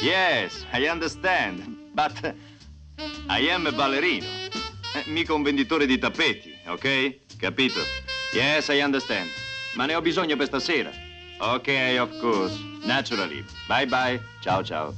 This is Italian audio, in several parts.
Yes, I understand, but I am a ballerino. Mica un venditore di tappeti, ok? Capito? Yes, I understand. Ma ne ho bisogno per stasera. Ok, of course. Naturally. Bye bye. Ciao, ciao.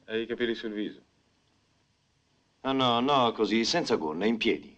Hai i capelli sul viso. No, no, no, così, senza gonna, in piedi.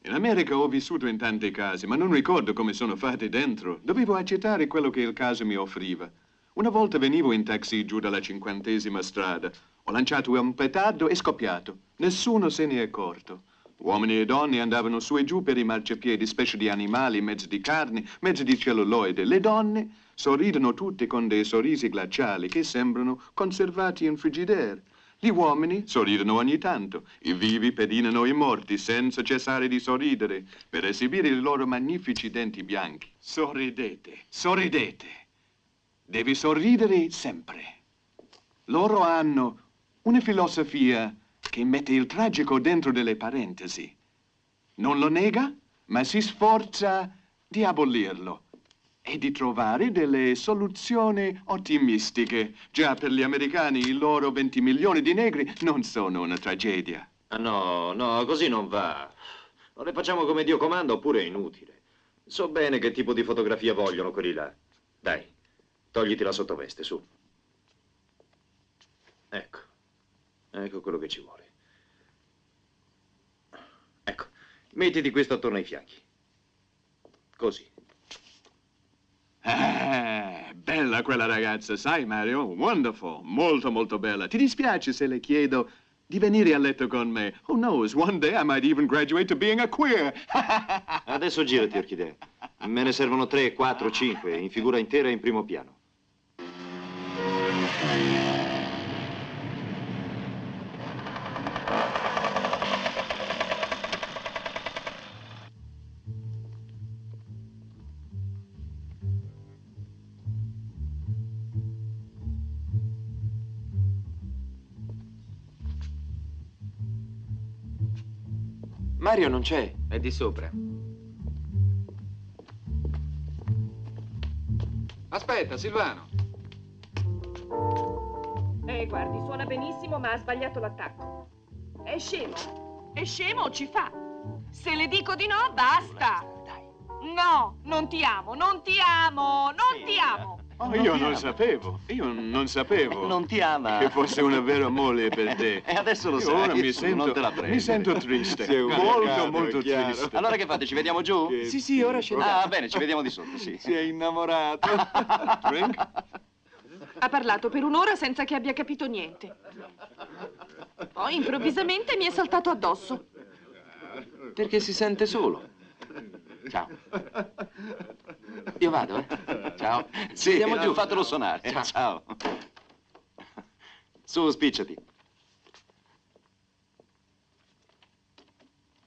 In America ho vissuto in tanti casi, ma non ricordo come sono fatti dentro. Dovevo accettare quello che il caso mi offriva. Una volta venivo in taxi giù dalla 50ª strada. Ho lanciato un petardo e scoppiato. Nessuno se ne è accorto. Uomini e donne andavano su e giù per i marciapiedi, specie di animali, mezzi di carne, mezzi di celluloide. Le donne Sorridono tutti con dei sorrisi glaciali che sembrano conservati in frigidaire. Gli uomini sorridono ogni tanto. I vivi pedinano i morti senza cessare di sorridere per esibire i loro magnifici denti bianchi. Sorridete, sorridete. Devi sorridere sempre. Loro hanno una filosofia che mette il tragico dentro delle parentesi. Non lo nega, ma si sforza di abolirlo e di trovare delle soluzioni ottimistiche. Già per gli americani i loro 20 milioni di negri non sono una tragedia. Ah, no, no, così non va. O le facciamo come Dio comanda oppure è inutile. So bene che tipo di fotografia vogliono quelli là. Dai, togliti la sottoveste, su. Ecco, ecco quello che ci vuole. Ecco, mettiti questo attorno ai fianchi. Così. Bella quella ragazza, sai Mario? Wonderful, molto molto bella. Ti dispiace se le chiedo di venire a letto con me? Who knows, one day I might even graduate to being a queer. Adesso girati, Orchidea. Me ne servono 3, 4, 5, in figura intera e in primo piano. Mario non c'è. È di sopra. Aspetta, Silvano. Guardi, suona benissimo, ma ha sbagliato l'attacco. È scemo. È scemo o ci fa? Se le dico di no, basta. No, non ti amo, non ti amo, non ti amo. Oh, io non sapevo, Non ti ama. che fosse una vera moglie per te. E adesso lo Io sai, ora non te la prendere. mi sento triste, Sei un molto ragazzo, molto è chiaro. triste. Allora che fate, ci vediamo giù? Sì, sì, ora scendiamo. Ah, bene, ci vediamo di sotto, sì. Si è innamorato. Drink? Ha parlato per un'ora senza che abbia capito niente. Poi improvvisamente mi è saltato addosso. Perché si sente solo. Ciao. Io vado, eh? Ciao. Sì, Andiamo giù. fatelo suonare. Ciao. Ciao. Su, spicciati.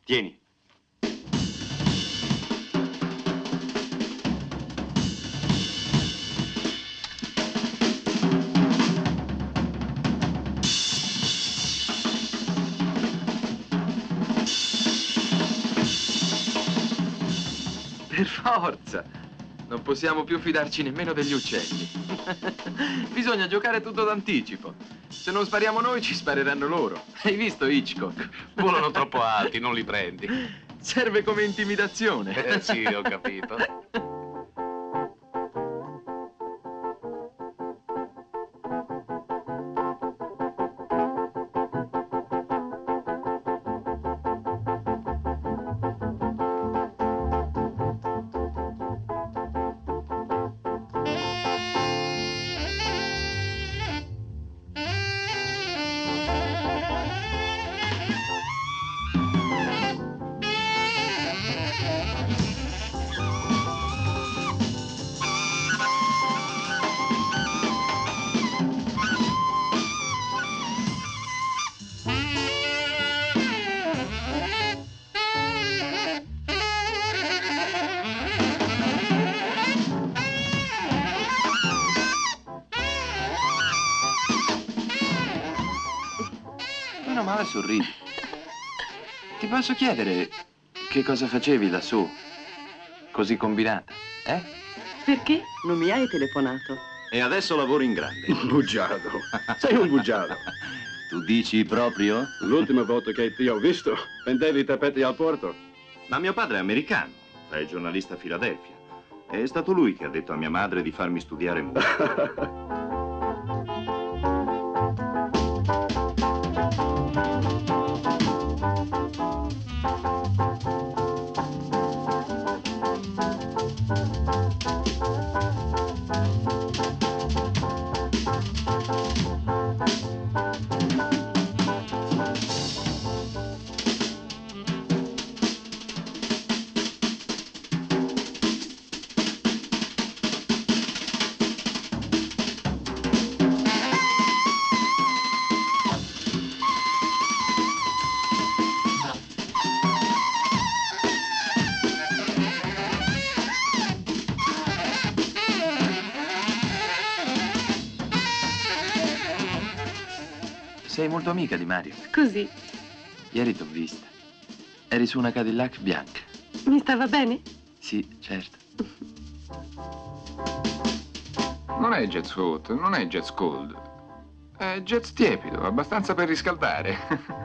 Tieni. Per forza. Non possiamo più fidarci nemmeno degli uccelli. Bisogna giocare tutto d'anticipo. Se non spariamo noi, ci spareranno loro. Hai visto Hitchcock? Volano troppo alti, non li prendi. Serve come intimidazione. Sì, ho capito. Meno male sorridi. Ti posso chiedere che cosa facevi lassù? Così combinata, eh? Perché non mi hai telefonato? E adesso lavoro in grande. Bugiardo. Sei un bugiardo. Tu dici proprio? L'ultima volta che ti ho visto, vendevi i tappeti al porto. Ma mio padre è americano, fa il giornalista a Filadelfia. È stato lui che ha detto a mia madre di farmi studiare musica. sei molto amica di Mario. Così. Ieri t'ho vista. Eri su una Cadillac bianca. Mi stava bene? Sì, certo. Non è jazz hot, non è jazz cold. È jazz tiepido, abbastanza per riscaldare.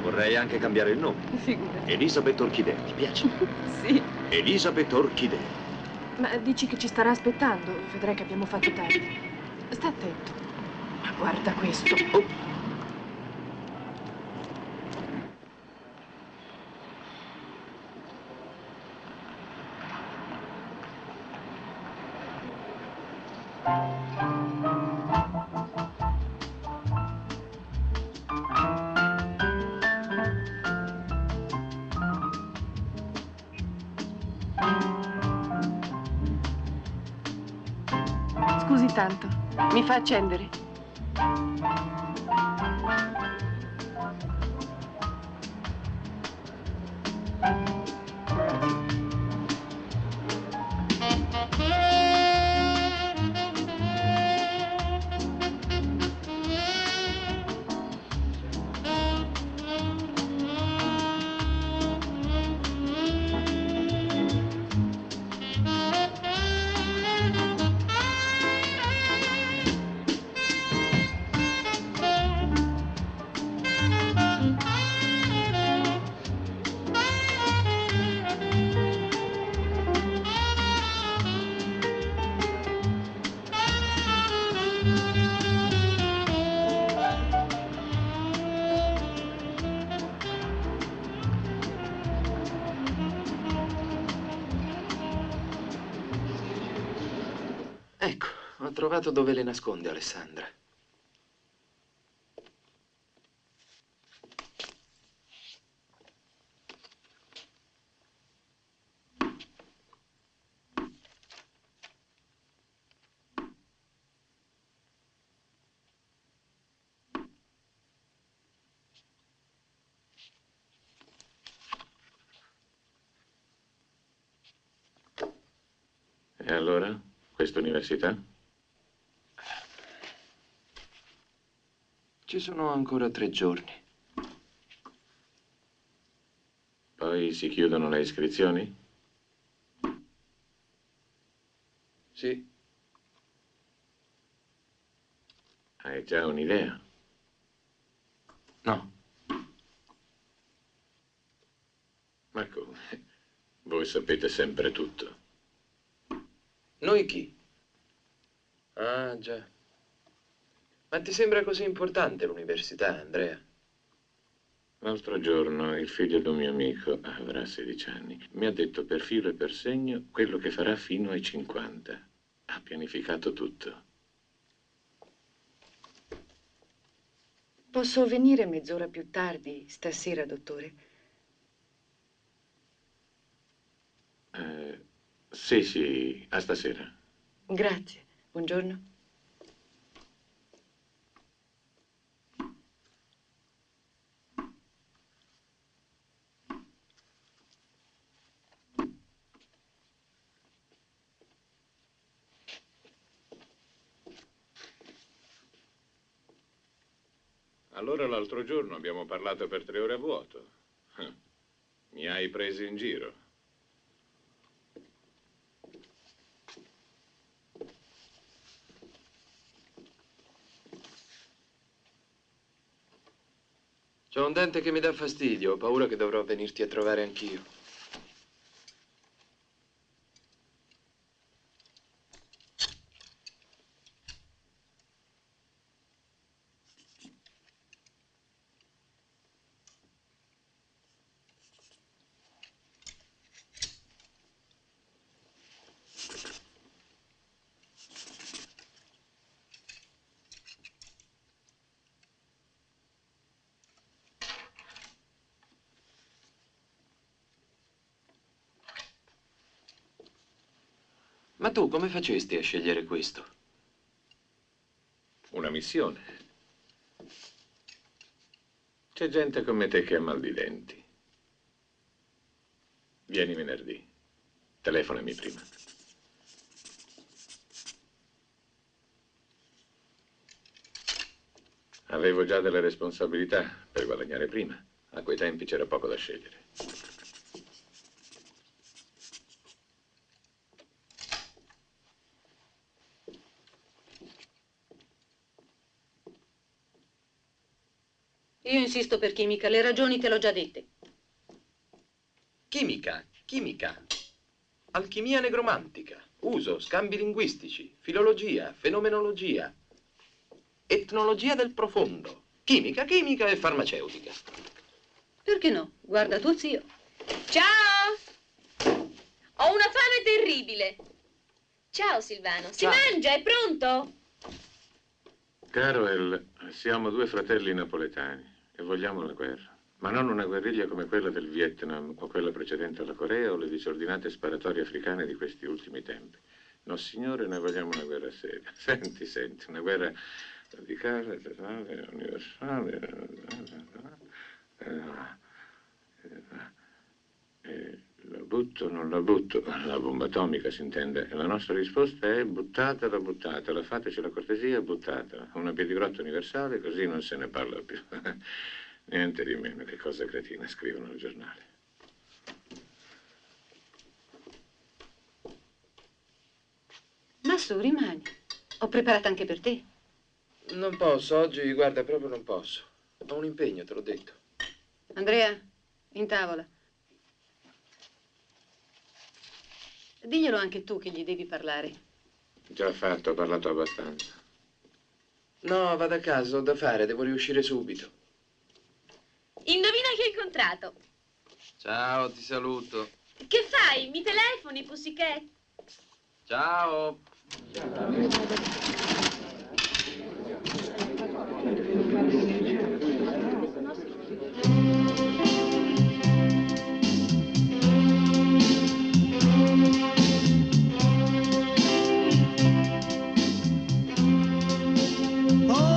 Vorrei anche cambiare il nome. Figurati. Elisabeth Orchidea, ti piace? Sì. Elisabeth Orchidea. Ma dici che ci starà aspettando? Vedrai che abbiamo fatto tardi. Sta attento. Ma guarda questo. Oh. Scusi tanto. Mi fa accendere? Ecco, ho trovato dove le nasconde Alessandra. E allora? Questa università? Ci sono ancora 3 giorni. Poi si chiudono le iscrizioni? Sì. Hai già un'idea? No. Ma come? Voi sapete sempre tutto. Noi chi? Ah, già. Ma ti sembra così importante l'università, Andrea? L'altro giorno il figlio di un mio amico, avrà 16 anni, mi ha detto per filo e per segno quello che farà fino ai 50. Ha pianificato tutto. Posso venire mezz'ora più tardi stasera, dottore? Sì, sì, a stasera. Grazie. Buongiorno. Allora l'altro giorno abbiamo parlato per 3 ore a vuoto. Mi hai preso in giro. C'ho un dente che mi dà fastidio, ho paura che dovrò venirti a trovare anch'io. Ma tu come facesti a scegliere questo? Una missione. C'è gente come te che ha mal di denti. Vieni venerdì. Telefonami prima. Avevo già delle responsabilità per guadagnare prima. A quei tempi c'era poco da scegliere. Io insisto per chimica, le ragioni te l'ho già dette. Chimica, chimica. Alchimia negromantica. Uso, scambi linguistici, filologia, fenomenologia. Etnologia del profondo. Chimica, chimica e farmaceutica. Perché no? Guarda tuo zio. Ciao! Ho una fame terribile. Ciao Silvano. Si mangia, è pronto? Caro El, siamo due fratelli napoletani e vogliamo la guerra. Ma non una guerriglia come quella del Vietnam o quella precedente alla Corea o le disordinate sparatorie africane di questi ultimi tempi. No, signore, noi vogliamo una guerra seria. Senti, una guerra radicale, totale, universale. La butto, non la butto. La bomba atomica, si intende. La nostra risposta è buttatela, buttatela. Fateci la cortesia, buttatela. Una piedigrotta universale, così non se ne parla più. Niente di meno, che cose cretine scrivono al giornale. Ma su, rimani. Ho preparato anche per te. Non posso, oggi, guarda, proprio non posso. Ho un impegno, te l'ho detto. Andrea, in tavola. Diglielo anche tu che gli devi parlare. Già fatto, ho parlato abbastanza. No, vado a casa, ho da fare, devo riuscire subito. Indovina chi ho incontrato. Ciao, ti saluto. Che fai? Mi telefoni, Pussycat? Ciao.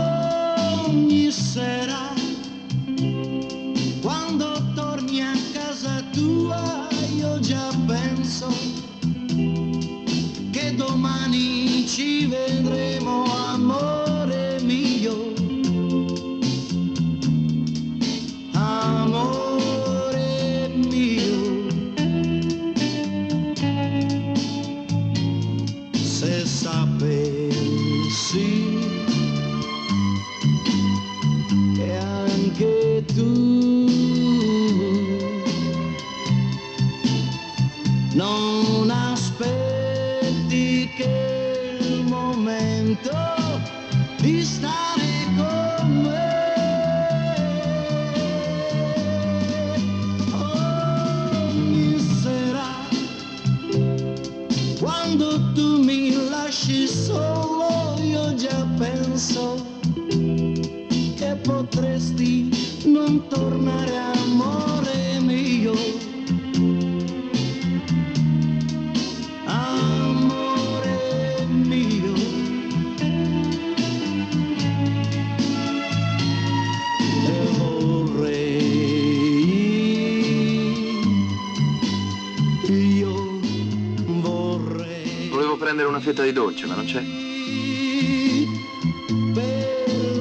Ogni sera quando torni a casa tua io già penso che domani ci vedremo, amore mio, amore mio. Se sapessi che anche tu non aspetti che il momento di stare con me. Ogni sera quando tu mi lasci solo io già penso che potresti non tornare, amore mio, amore mio. E io vorrei Volevo prendere una fetta di dolce, ma non c'è. per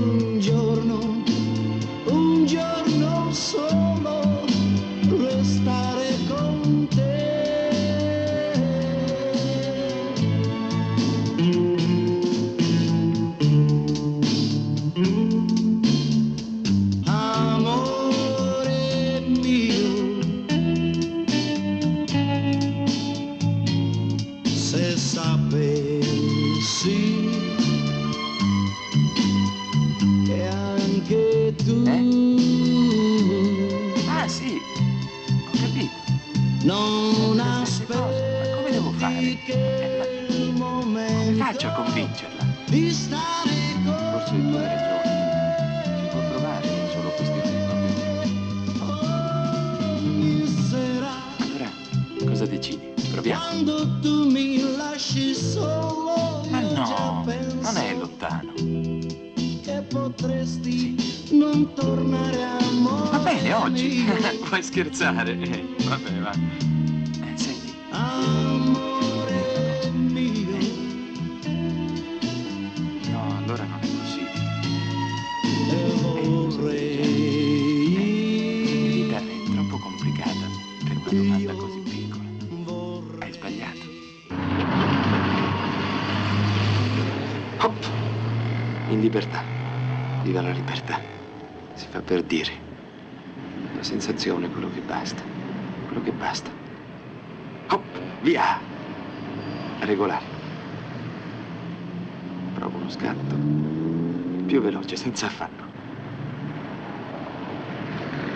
un giorno solo restare con te. Amore mio, se sapessi che anche tu Ah, sì, ho capito. non Ma come devo fare? aspetti che il momento Faccio a convincerla. di stare con Forse tu hai ragione. Si può provare, è solo questione di non vedere. ogni sera Allora, cosa decidi? Proviamo? quando tu mi lasci lontano. Che potresti non tornare a morire. Va bene, oggi. Puoi scherzare. Vabbè, va. Senti. Amore mio. No, allora non è possibile. La vita è troppo complicata per quando fatta così piccola. Hai sbagliato. Hop! In libertà. Viva la libertà. Si fa per dire. La sensazione è quello che basta. Quello che basta. Hop! Via! Regolare. Provo uno scatto. Più veloce, senza affanno.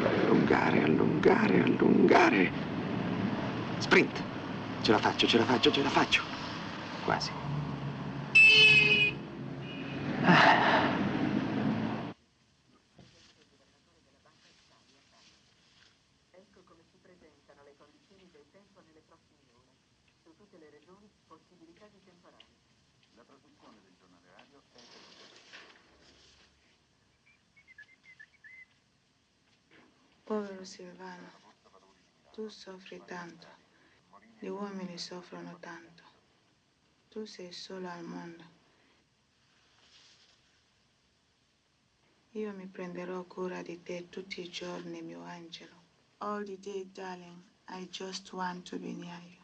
Allungare, allungare, allungare. Sprint. Ce la faccio, ce la faccio, ce la faccio. Quasi. Ecco come si presentano le condizioni del tempo nelle prossime ore. Su tutte le regioni, possibilità di temporale. La produzione del giornale radio è... Povero Silvano, tu soffri tanto, gli uomini soffrono tanto, tu sei solo al mondo. Io mi prenderò cura di te tutti i giorni, mio angelo. All the day, darling, I just want to be near you.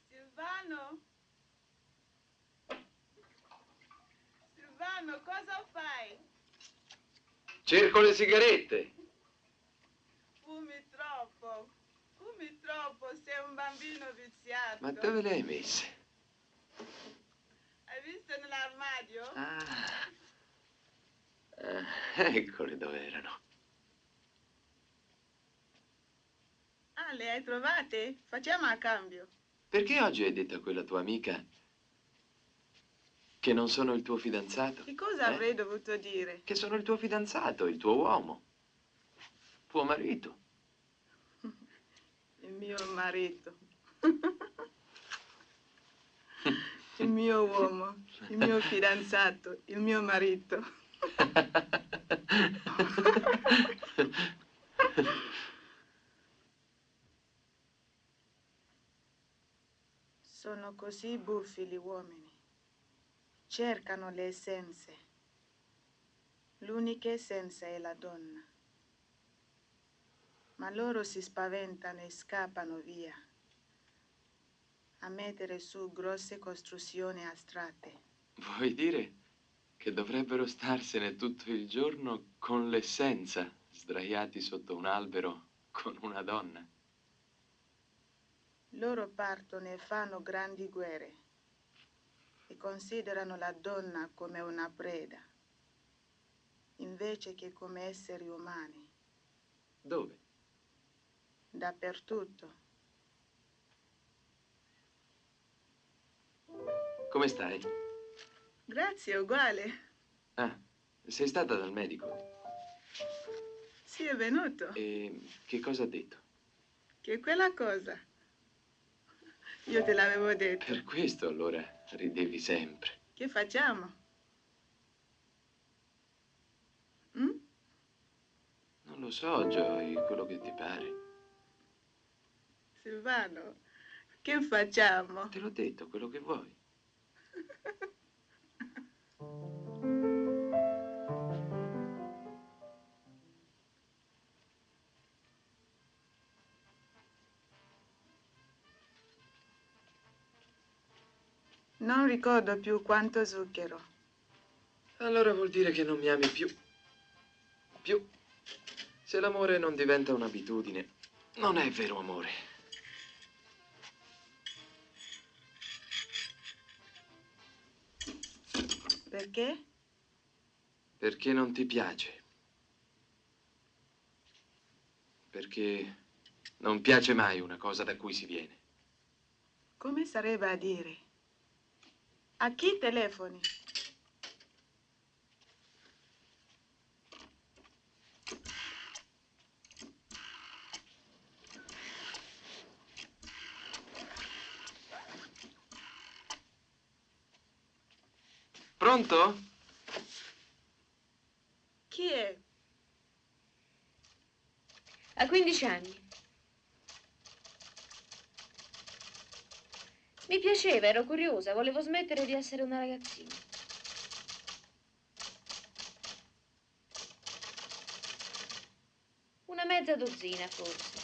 Silvano? Silvano, cosa fai? Cerco le sigarette. Fumi troppo, sei un bambino viziato. Ma dove le hai messe? Hai visto nell'armadio? Eccole dove erano. Ah, le hai trovate? Facciamo a cambio. Perché oggi hai detto a quella tua amica che non sono il tuo fidanzato? Che cosa avrei dovuto dire? Che sono il tuo fidanzato, il tuo uomo, tuo marito. Il mio marito. Il mio uomo, il mio fidanzato, il mio marito. Sono così buffi gli uomini. Cercano le essenze. L'unica essenza è la donna. Ma loro si spaventano e scappano via a mettere su grosse costruzioni astratte. Vuoi dire che dovrebbero starsene tutto il giorno con l'essenza, sdraiati sotto un albero con una donna? Loro partono e fanno grandi guerre e considerano la donna come una preda, invece che come esseri umani. Dove? Dappertutto. Come stai? Grazie, uguale. Ah, sei stata dal medico? Sì, è venuto. E che cosa ha detto? Che quella cosa. Io te l'avevo detto. Per questo allora ridevi sempre. Che facciamo? Mm? Non lo so, Joy, quello che ti pare. Silvano, che facciamo? Te l'ho detto, quello che vuoi. Non ricordo più quanto zucchero. Allora vuol dire che non mi ami più. Più. Se l'amore non diventa un'abitudine, non è vero amore. Perché? Perché non ti piace. Perché non piace mai una cosa da cui si viene. Come sarebbe a dire? A chi telefoni? Pronto? Chi è? Ha 15 anni. Mi piaceva, ero curiosa, volevo smettere di essere una ragazzina. Una mezza dozzina, forse.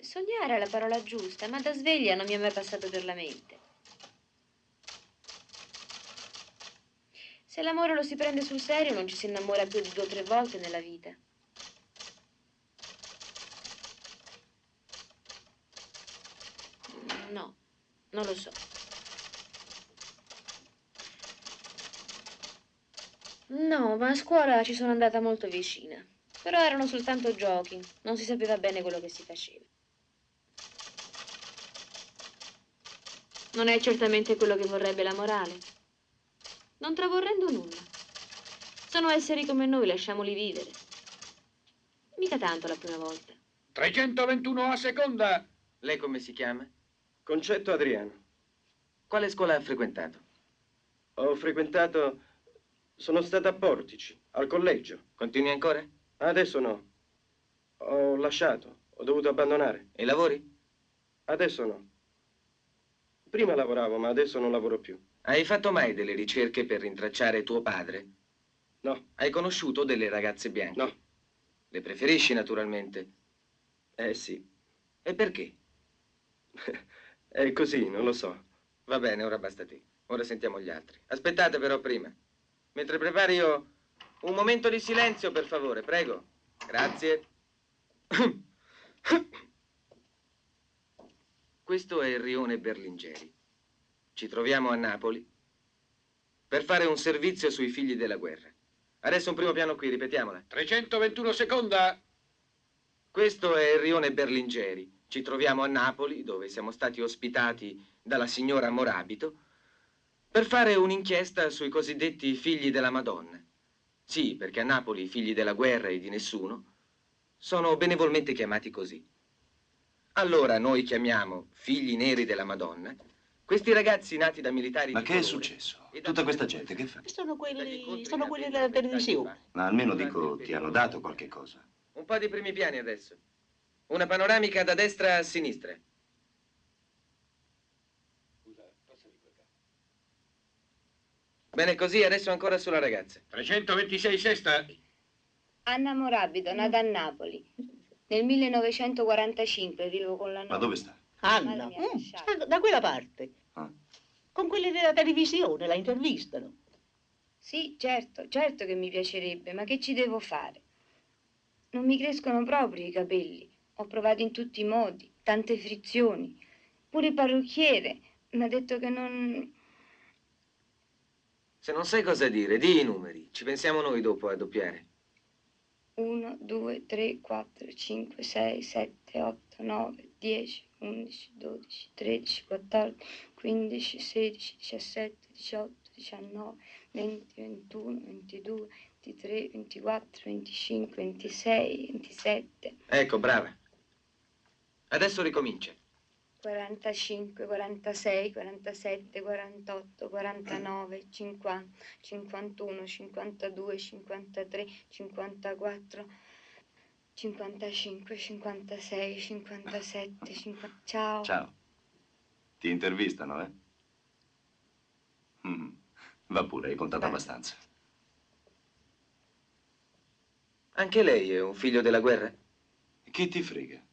Sognare è la parola giusta, ma da sveglia non mi è mai passato per la mente. Se l'amore lo si prende sul serio, non ci si innamora più di 2 o 3 volte nella vita. No, non lo so. No, ma a scuola ci sono andata molto vicina. Però erano soltanto giochi, non si sapeva bene quello che si faceva. Non è certamente quello che vorrebbe la morale. Non travorrendo nulla. Sono esseri come noi, lasciamoli vivere. Mica tanto la prima volta. 321 a seconda. Lei come si chiama? Concetto Adriano. Quale scuola ha frequentato? Ho frequentato... Sono stato a Portici, al collegio. Continui ancora? Adesso no. Ho lasciato, ho dovuto abbandonare. E lavori? Adesso no. Prima lavoravo, ma adesso non lavoro più. Hai fatto mai delle ricerche per rintracciare tuo padre? No. Hai conosciuto delle ragazze bianche? No. Le preferisci naturalmente? Sì. E perché? È così, non lo so. Va bene, ora basta te. Ora sentiamo gli altri. Aspettate però prima. Mentre prepari io un momento di silenzio, per favore, prego. Grazie. Questo è il rione Berlingeri. Ci troviamo a Napoli per fare un servizio sui figli della guerra. Adesso un primo piano qui, ripetiamola. 321 seconda. Questo è il rione Berlingeri. Ci troviamo a Napoli, dove siamo stati ospitati dalla signora Morabito, per fare un'inchiesta sui cosiddetti figli della Madonna. Sì, perché a Napoli i figli della guerra e di nessuno sono benevolmente chiamati così. Allora noi chiamiamo figli neri della Madonna questi ragazzi nati da militari Ma di che è colore. successo? Tutta questa gente che fa? Sono quelli della televisione. Ma almeno dico, ti hanno dato qualche cosa. Un po' di primi piani adesso. Una panoramica da destra a sinistra. Bene, così adesso ancora sulla ragazza. 326 sesta. Anna Morabito, nata a Napoli. Nel 1945 vivo con la nonna. Ma dove sta? Anna, sta da quella parte. Con quelli della televisione, la intervistano. Sì, certo che mi piacerebbe, ma che ci devo fare? Non mi crescono proprio i capelli. Ho provato in tutti i modi, tante frizioni. Pure il parrucchiere mi ha detto che non... Se non sai cosa dire, di i numeri. Ci pensiamo noi dopo a doppiare. 1, 2, 3, 4, 5, 6, 7, 8, 9, 10, 11, 12, 13, 14, 15, 16, 17, 18, 19, 20, 21, 22, 23, 24, 25, 26, 27. Ecco, brava. Adesso ricomincia. 45, 46, 47, 48, 49, 50, 51, 52, 53, 54, 55, 56, 57, 50... Ciao. Ciao. Ti intervistano, eh? Va pure, hai contato abbastanza. Anche lei è un figlio della guerra? Chi ti frega?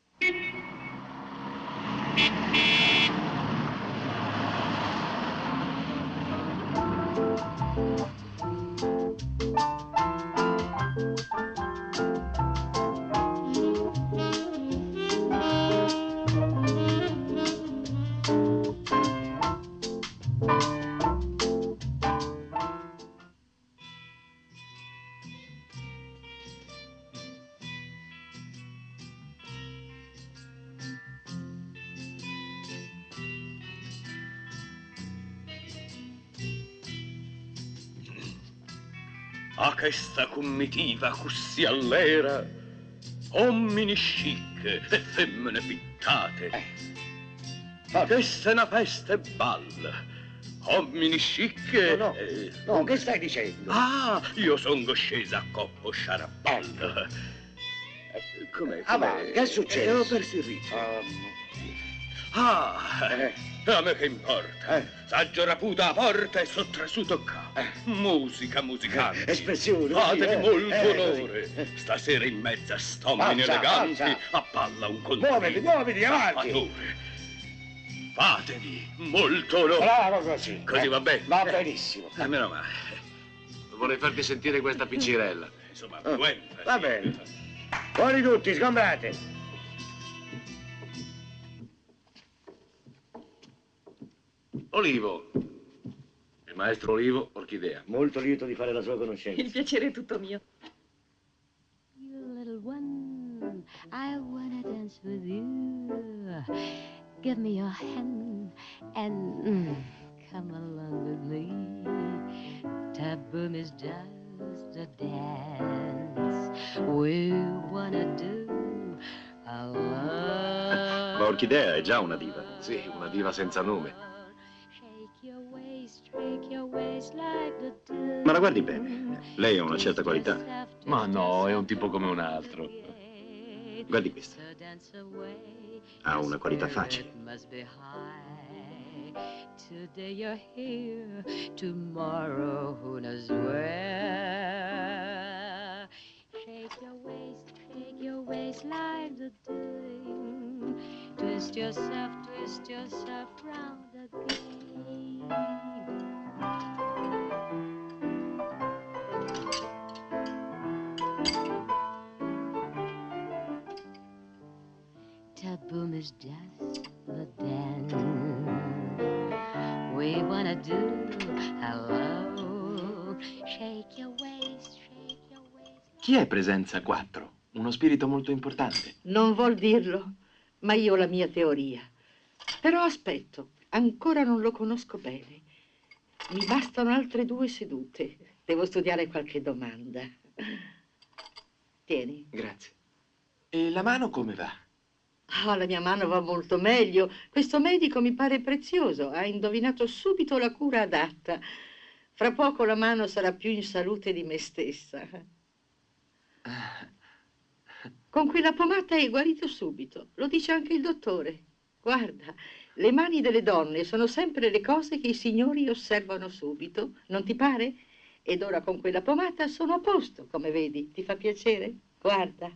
a questa comitiva così allera, uomini chic e femmine pittate. Questa è una festa e balla. Uomini chic e... No, che stai dicendo? Ah, io sono scesa a coppo sciaraballa. Com'è? Beh, che è successo? Ho perso il ritmo. A me che importa? Saggio raputa a porta e sottrasuto qua. Musica musicante. Espressione. Fatevi molto onore. Stasera in mezzo a st'uomini eleganti a palla un contrino. Muoviti, avanti. Fatore. Fatevi molto onore. Bravo così. Così va bene? Va benissimo. Meno male. Vorrei farti sentire questa piccirella. Insomma, va bene. Fuori tutti, sgombrate. Olivo. Il maestro Olivo, Orchidea. Molto lieto di fare la sua conoscenza. Il piacere è tutto mio. You little one, I wanna dance with you. Give me your hand and come along with me. Taboo is just a dance we wanna do alone. Ma Orchidea è già una diva. Sì, una diva senza nome. Ma la guardi bene, lei ha una certa qualità. Ma no, è un tipo come un altro. Guardi questa. Ha una qualità facile. Today you're here, tomorrow who knows where. Shake your waist like the day. Twist yourself round again. Taboo is just the dance we wanna do. Hello, shake your waist. Chi è Presenza 4? Uno spirito molto importante. Non vuol dirlo, ma io ho la mia teoria. Però aspetto, ancora non lo conosco bene. Mi bastano altre 2 sedute. Devo studiare qualche domanda. Tieni. Grazie. E la mano come va? Ah, la mia mano va molto meglio. Questo medico mi pare prezioso. Ha indovinato subito la cura adatta. Fra poco la mano sarà più in salute di me stessa. Con quella pomata hai guarito subito. Lo dice anche il dottore. Guarda, le mani delle donne sono sempre le cose che i signori osservano subito. Non ti pare? Ed ora con quella pomata sono a posto, come vedi. Ti fa piacere? Guarda.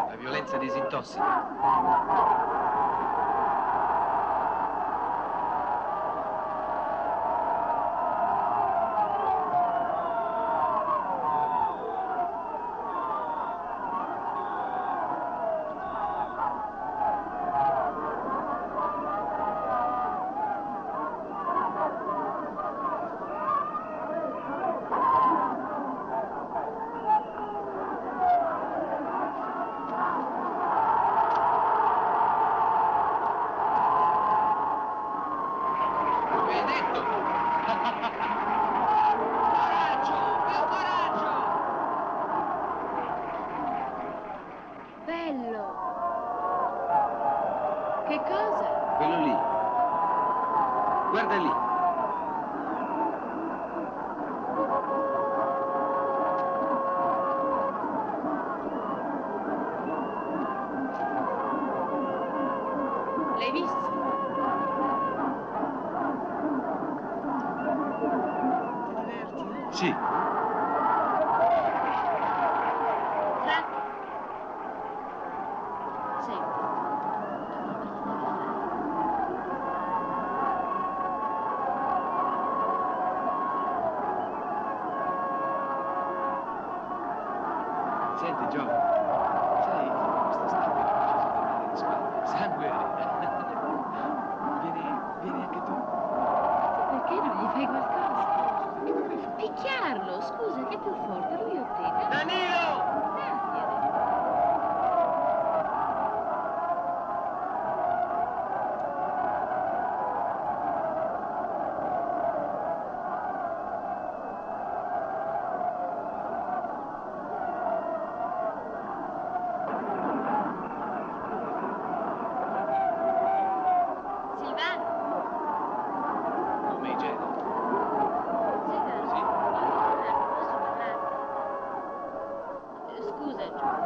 La violenza disintossica. Bello! Che cosa? Quello lì. Guarda lì. L'hai visto? Diverti, Sì. Franco. Senti. Senti, Gio, sai, questo sangue che mi ci sotto male di spalle. Sangue. Vieni anche tu. Perché non gli fai qualcosa? Che dovrei fare? Picchiarlo, scusa, che è più forte, lui o te? Danilo! Silvano. Come i geni? Scusa, Gio.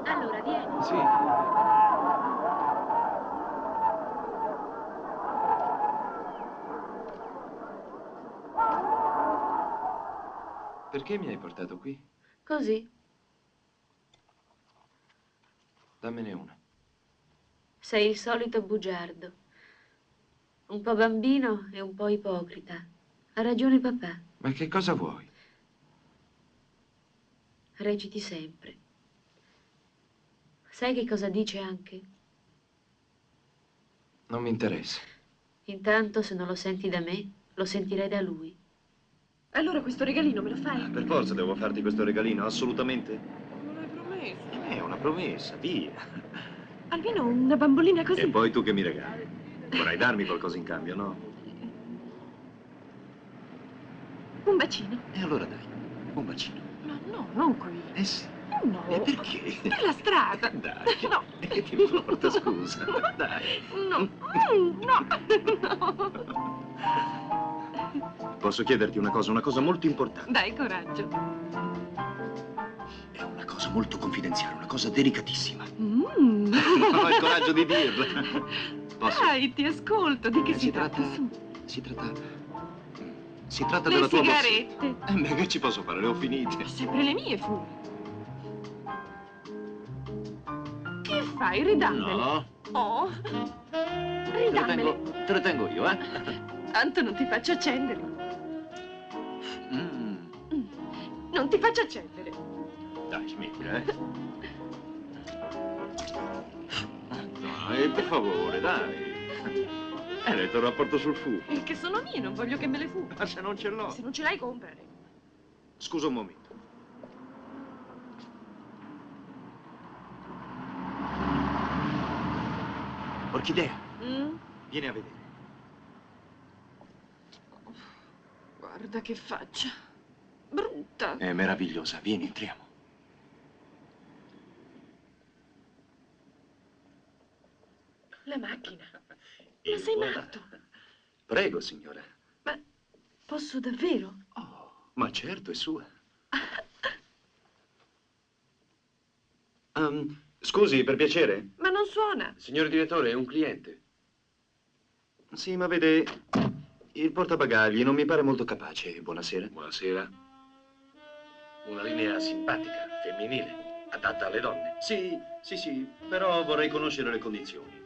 Allora, vieni. Sì. Perché mi hai portato qui? Così. Dammene una. Sei il solito bugiardo. Un po' bambino e un po' ipocrita. Ha ragione papà. Ma che cosa vuoi? Reciti sempre. Sai che cosa dice anche? Non mi interessa. Intanto, se non lo senti da me, lo sentirei da lui. Allora questo regalino me lo fai? Per forza devo farti questo regalino, assolutamente. Non hai promesso. È una promessa, via. Almeno una bambolina così. E poi tu che mi regali? Vorrai darmi qualcosa in cambio, no? Un bacino. E allora dai, un bacino. No, no, non qui. Eh sì. No. E perché? Per la strada. Dai. No. E che mi importa, scusa? Dai. No. No. Posso chiederti una cosa molto importante. Dai, coraggio. È una cosa molto confidenziale, una cosa delicatissima. Non ho il coraggio di dirla. Posso? Dai, ti ascolto. Di che si tratta? Su. Si tratta Le della tua sigarette. Beh, che ci posso fare? Le ho finite. Sempre le mie fumi. Che fai? Ridammele. No. Oh. Ridammele. Te le tengo io, eh? Tanto non ti faccio accendere. Non ti faccio accendere. Dai, smettila, Dai, per favore, dai. Te lo rapporto sul fumo. È che sono mie, non voglio che me le fumi. Ma se non ce l'ho. Se non ce l'hai, comprale. Scusa un momento. Orchidea, vieni a vedere. Guarda che faccia. Brutta. È meravigliosa, vieni, entriamo. La macchina. Ma sei matto. Prego, signora. Ma posso davvero? Ma certo, è sua. Scusi, per piacere? Ma non suona. Signor direttore, è un cliente. Sì, ma vede, il portabagagli non mi pare molto capace. Buonasera. Buonasera. Una linea simpatica, femminile, adatta alle donne. Sì, però vorrei conoscere le condizioni.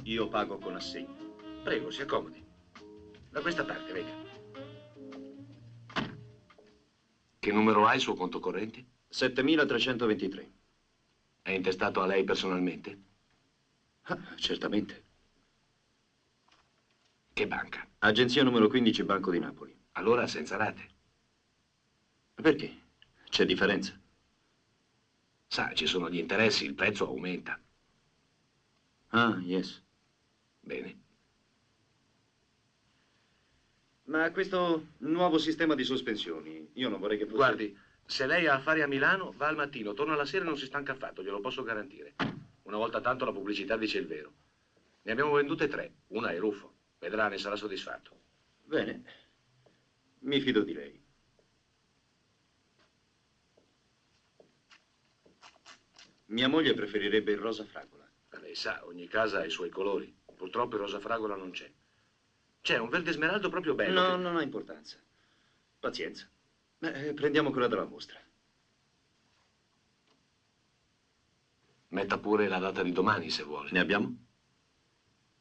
Io pago con assegno. Prego, si accomodi. Da questa parte, venga. Che numero ha il suo conto corrente? 7.323. È intestato a lei personalmente? Ah, certamente. Che banca? Agenzia numero 15, Banco di Napoli. Allora senza rate. Perché? C'è differenza? Sa, ci sono gli interessi, il prezzo aumenta. Ah, yes. Bene. Ma questo nuovo sistema di sospensioni, io non vorrei che fosse... Guardi, se lei ha affari a Milano, va al mattino, torna la sera e non si stanca affatto, glielo posso garantire. Una volta tanto la pubblicità dice il vero. Ne abbiamo vendute 3, una è Ruffo. Vedrà, ne sarà soddisfatto. Bene, mi fido di lei. Mia moglie preferirebbe il rosa fragola. Ma lei sa, ogni casa ha i suoi colori. Purtroppo il rosa fragola non c'è. C'è un verde smeraldo proprio bello. No, non ha importanza. Pazienza. Prendiamo quella della mostra. Metta pure la data di domani, se vuole. Ne abbiamo?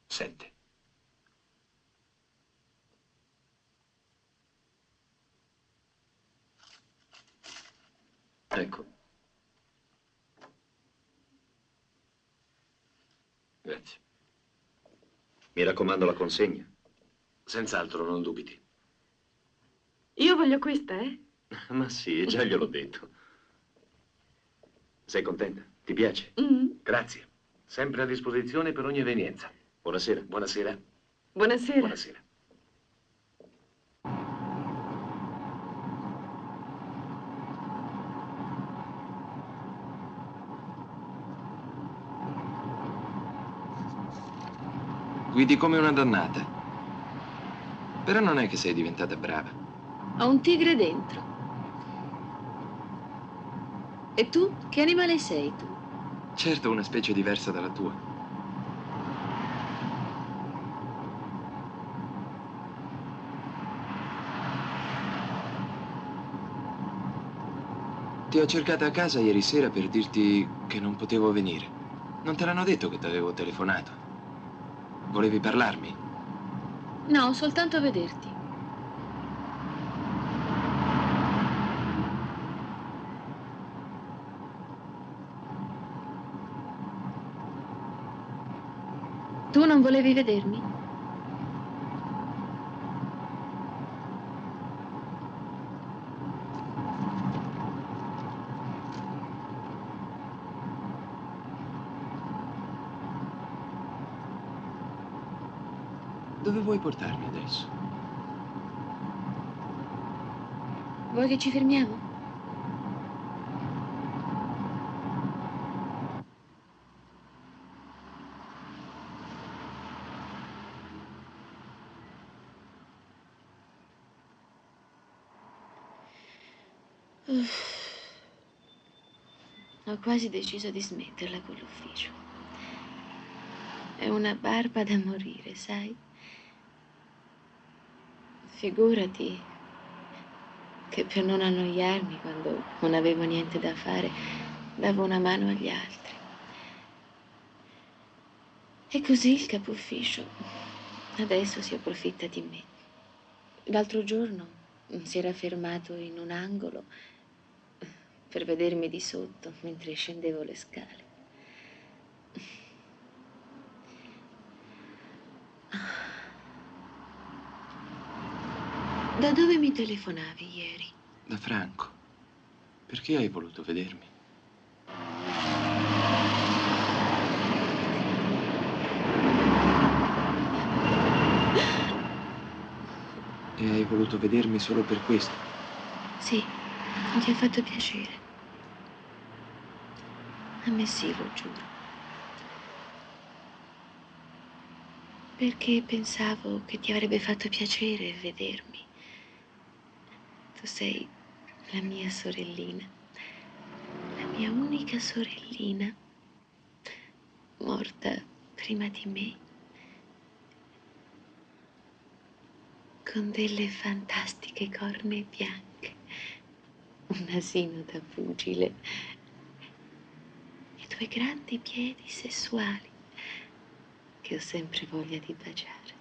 7. Ecco. Grazie. Mi raccomando la consegna. Senz'altro, non dubiti. Io voglio questa, eh? Ma sì, già gliel'ho detto. Sei contenta? Ti piace? Grazie. Sempre a disposizione per ogni evenienza. Buonasera. Buonasera. Buonasera. Buonasera. Guidi come una dannata. Però non è che sei diventata brava. Ho un tigre dentro. E tu? Che animale sei tu? Certo, una specie diversa dalla tua. Ti ho cercata a casa ieri sera per dirti che non potevo venire. Non te l'hanno detto che ti avevo telefonato? Volevi parlarmi? No, soltanto vederti. Tu non volevi vedermi? Dove vuoi portarmi adesso? Vuoi che ci fermiamo? Ho quasi deciso di smetterla con l'ufficio. È una barba da morire, sai? Figurati che per non annoiarmi, quando non avevo niente da fare, davo una mano agli altri. E così il capo ufficio adesso si approfitta di me. L'altro giorno si era fermato in un angolo per vedermi di sotto mentre scendevo le scale. Da dove mi telefonavi ieri? Da Franco. Perché hai voluto vedermi? E hai voluto vedermi solo per questo? Sì, mi ha fatto piacere. A me sì, lo giuro. Perché pensavo che ti avrebbe fatto piacere vedermi. Tu sei la mia sorellina, la mia unica sorellina, morta prima di me, con delle fantastiche corna bianche, un nasino da pugile e 2 grandi piedi sessuali che ho sempre voglia di baciare.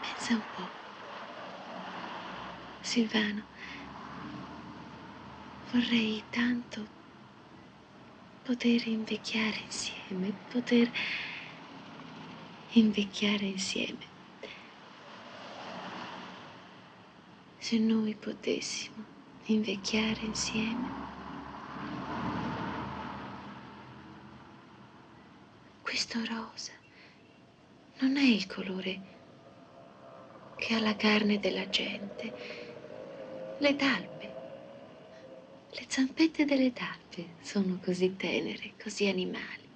Pensa un po'. Silvano, vorrei tanto poter invecchiare insieme, poter invecchiare insieme. Se noi potessimo invecchiare insieme. Questo rosa non è il colore che ha la carne della gente. Le talpe, le zampette delle talpe sono così tenere, così animali.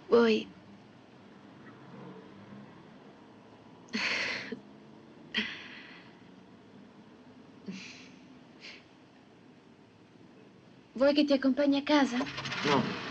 Vuoi... Vuoi che ti accompagni a casa? No.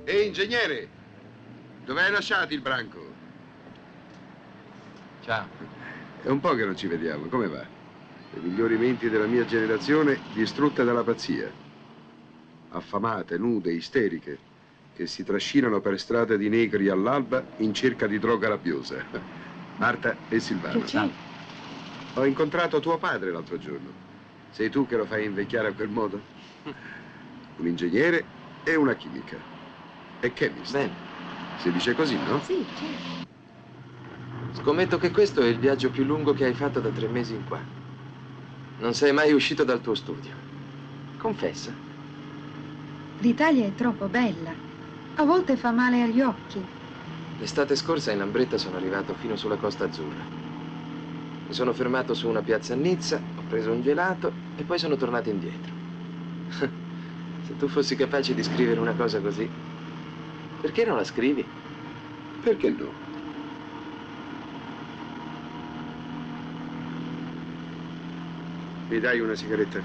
Ehi, ingegnere, dove hai lasciato il branco? Ciao. È un po' che non ci vediamo, come va? Le migliori menti della mia generazione distrutte dalla pazzia. Affamate, nude, isteriche, che si trascinano per strade di negri all'alba in cerca di droga rabbiosa. Marta e Silvano. Che c'è? Ho incontrato tuo padre l'altro giorno. Sei tu che lo fai invecchiare a quel modo? Un ingegnere e una chimica. E chemist. Bene. Si dice così, no? Sì, certo. Scommetto che questo è il viaggio più lungo che hai fatto da 3 mesi in qua. Non sei mai uscito dal tuo studio. Confessa. L'Italia è troppo bella. A volte fa male agli occhi. L'estate scorsa in Lambretta sono arrivato fino sulla Costa Azzurra. Mi sono fermato su una piazza a Nizza, ho preso un gelato e poi sono tornato indietro. Se tu fossi capace di scrivere una cosa così, perché non la scrivi? Perché no? Mi dai una sigaretta?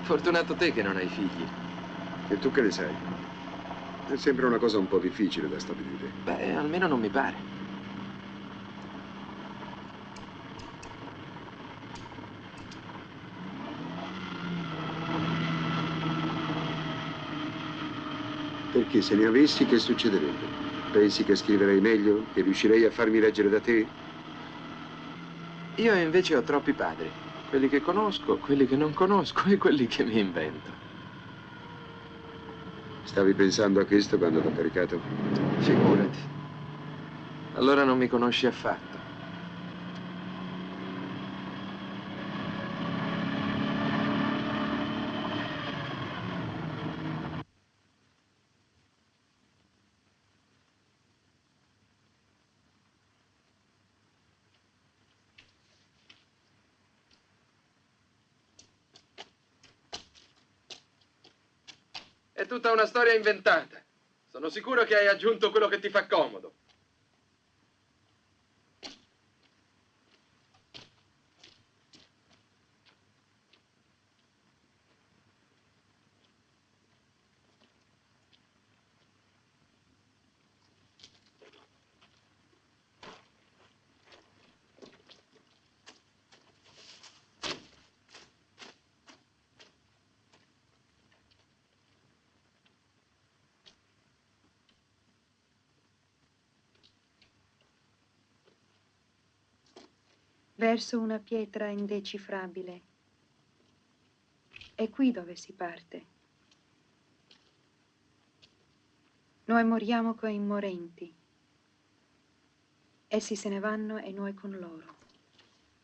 Fortunato te che non hai figli. E tu che ne sai? Sembra una cosa un po' difficile da stabilire. Beh, almeno non mi pare. Perché se ne avessi, che succederebbe? Pensi che scriverei meglio? Che riuscirei a farmi leggere da te? Io invece ho troppi padri. Quelli che conosco, quelli che non conosco e quelli che mi invento. Stavi pensando a questo quando l'ho caricato? Figurati. Allora non mi conosci affatto. tutta una storia inventata. Sono sicuro che hai aggiunto quello che ti fa comodo. Verso una pietra indecifrabile. È qui dove si parte. Noi moriamo coi morenti. Essi se ne vanno e noi con loro.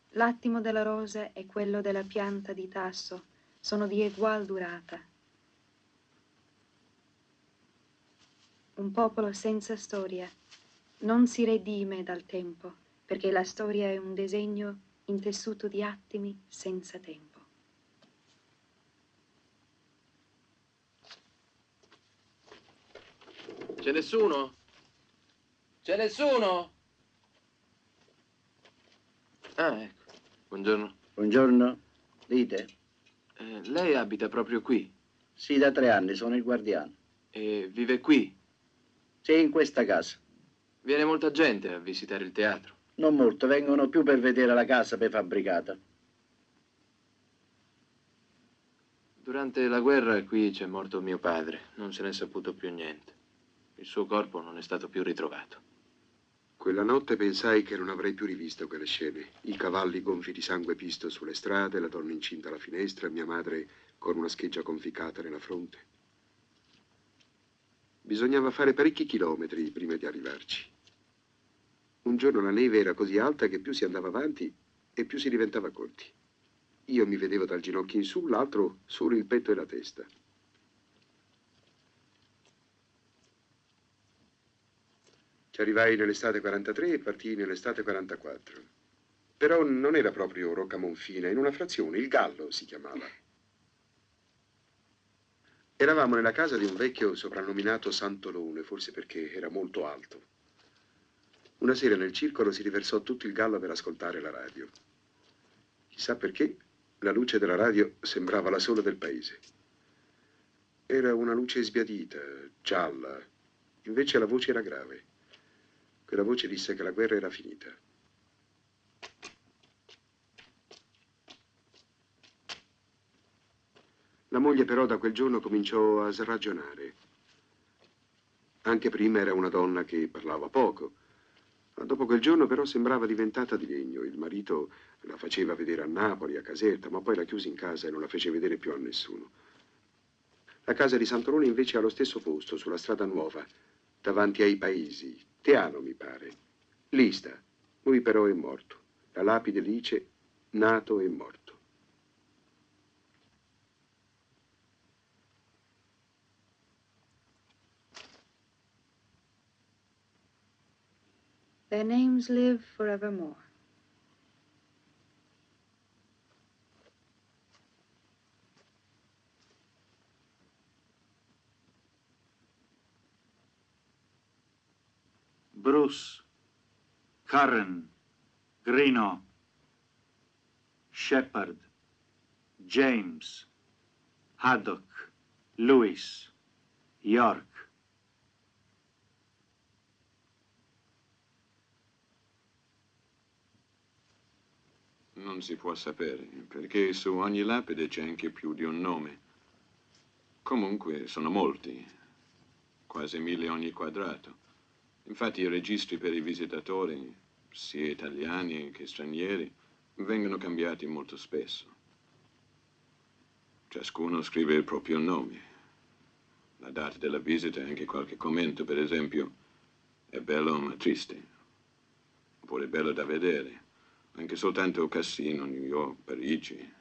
L'attimo della rosa e quello della pianta di tasso sono di egual durata. Un popolo senza storia non si redime dal tempo, perché la storia è un disegno intessuto di attimi senza tempo. C'è nessuno? C'è nessuno? Ah, ecco. Buongiorno. Buongiorno. Dite? Lei abita proprio qui? Sì, da 3 anni, sono il guardiano. E vive qui? Sì, in questa casa. Viene molta gente a visitare il teatro? Non molto, vengono più per vedere la casa prefabbricata. Durante la guerra qui c'è morto mio padre. Non se n'è saputo più niente. Il suo corpo non è stato più ritrovato. Quella notte pensai che non avrei più rivisto quelle scene. I cavalli gonfi di sangue pisto sulle strade, la donna incinta alla finestra, mia madre con una scheggia conficcata nella fronte. Bisognava fare parecchi chilometri prima di arrivarci. Un giorno la neve era così alta che più si andava avanti e più si diventava corti. Io mi vedevo dal ginocchio in su, l'altro solo il petto e la testa. Ci arrivai nell'estate 43 e partii nell'estate 44. Però non era proprio Roccamonfina, in una frazione, il Gallo si chiamava. Eravamo nella casa di un vecchio soprannominato Santolone, forse perché era molto alto. Una sera nel circolo si riversò tutto il Gallo per ascoltare la radio. Chissà perché, la luce della radio sembrava la sola del paese. Era una luce sbiadita, gialla, invece la voce era grave. Quella voce disse che la guerra era finita. La moglie però da quel giorno cominciò a sragionare. Anche prima era una donna che parlava poco, ma dopo quel giorno però sembrava diventata di legno. Il marito la faceva vedere a Napoli, a Caserta, ma poi la chiuse in casa e non la fece vedere più a nessuno. La casa di Santolone invece è allo stesso posto, sulla strada nuova, davanti ai paesi. Teano, mi pare. Lì sta. Lui però è morto. La lapide dice nato e morto. Their names live forevermore. Bruce, Curran, Greenough, Shepard, James, Haddock, Lewis, York. Non si può sapere, perché su ogni lapide c'è anche più di un nome. Comunque sono molti, quasi 1000 ogni quadrato. Infatti i registri per i visitatori, sia italiani che stranieri, vengono cambiati molto spesso. Ciascuno scrive il proprio nome, la data della visita e anche qualche commento, per esempio, è bello ma triste, oppure bello da vedere. Anche soltanto Cassino, New York, Parigi.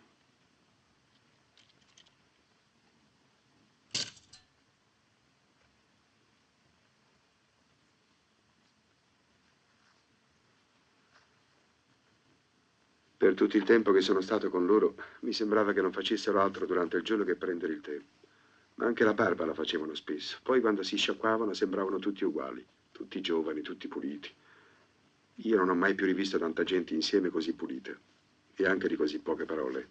Per tutto il tempo che sono stato con loro, mi sembrava che non facessero altro durante il giorno che prendere il tè. Ma anche la barba la facevano spesso. Poi quando si sciacquavano sembravano tutti uguali, tutti giovani, tutti puliti. Io non ho mai più rivisto tanta gente insieme così pulita e anche di così poche parole.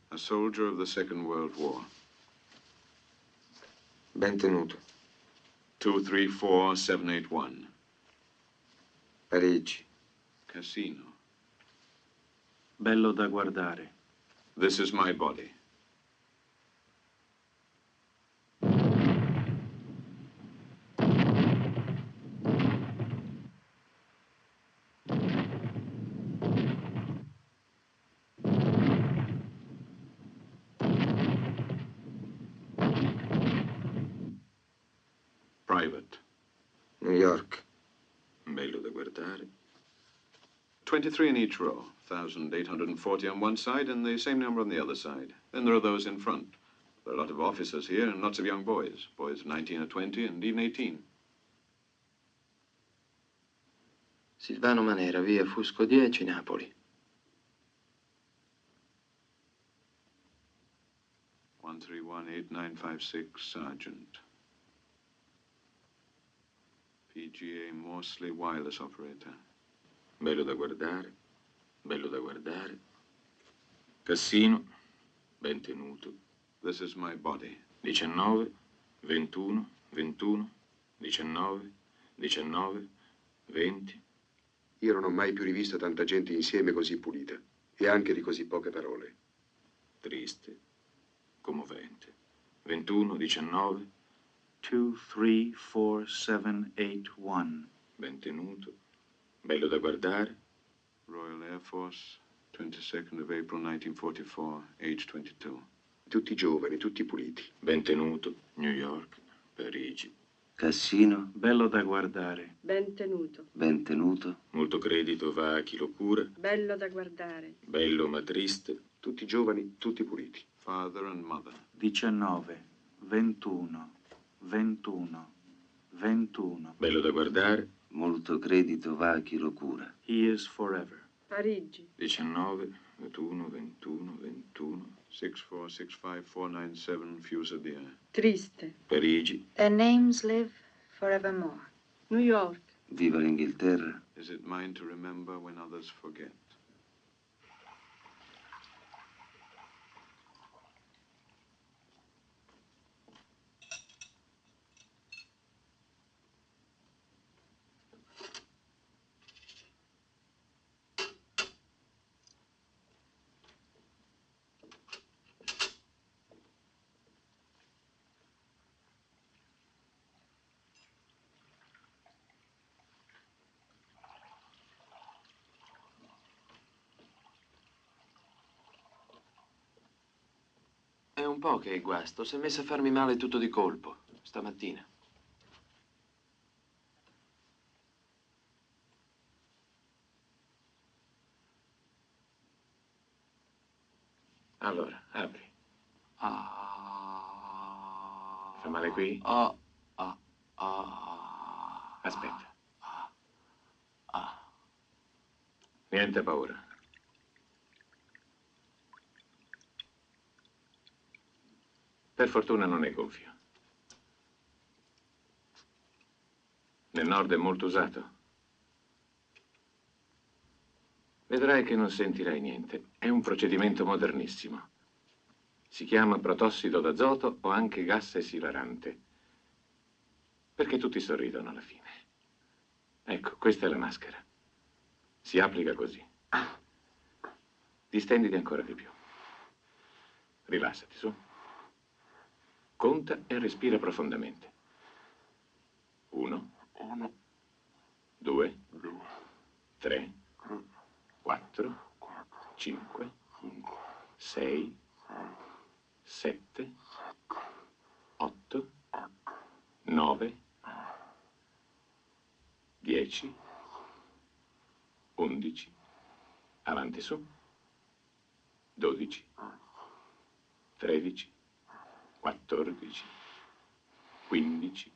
A soldier of the Second World War. Ben tenuto. 234781. Parigi. Casino. Bello da guardare. This is my body. Private. New York. Bello da guardare. 23 in each row. 1,840 on one side and the same number on the other side. Then there are those in front. There are a lot of officers here and lots of young boys. Boys of 19 or 20 and even 18. Silvano Manera, via Fusco 10, Napoli. 1318956, Sergeant. PGA Morsley Wireless Operator. Bello da guardare. Bello da guardare. Cassino. Ben tenuto. This is my body. 19, 21, 21, 19, 19, 20. Io non ho mai più rivisto tanta gente insieme così pulita e anche di così poche parole. Triste. Commovente. 21, 19. 234781. Ben tenuto. Bello da guardare. Royal Air Force, 22nd of April 1944, age 22. Tutti giovani, tutti puliti. Ben tenuto. New York. Parigi. Cassino. Bello da guardare. Ben tenuto. Ben tenuto. Molto credito va a chi lo cura. Bello da guardare. Bello ma triste. Tutti giovani, tutti puliti. Father and mother. 19, 21, 21, 21. Bello da guardare. Molto credito va a chi lo cura. He is forever. Parigi. 19, 21, 21, 21. 6465497, Fusilier. Triste. Parigi. Their names live forevermore. New York. Viva l'Inghilterra. Is it mine to remember when others forget? È un po' che è guasto. Si è messo a farmi male tutto di colpo, stamattina. Allora, apri. Fa male qui? Aspetta. Niente paura. Per fortuna non è gonfio. Nel nord è molto usato. Vedrai che non sentirai niente. È un procedimento modernissimo. Si chiama protossido d'azoto o anche gas esilarante. Perché tutti sorridono alla fine. Ecco, questa è la maschera. Si applica così. Distenditi ancora di più. Rilassati, su. Conta e respira profondamente. 1, 2, 3, 4, 5, 6, 7, 8, 9, 10, 11, avanti su, 12, 13, 14, 15.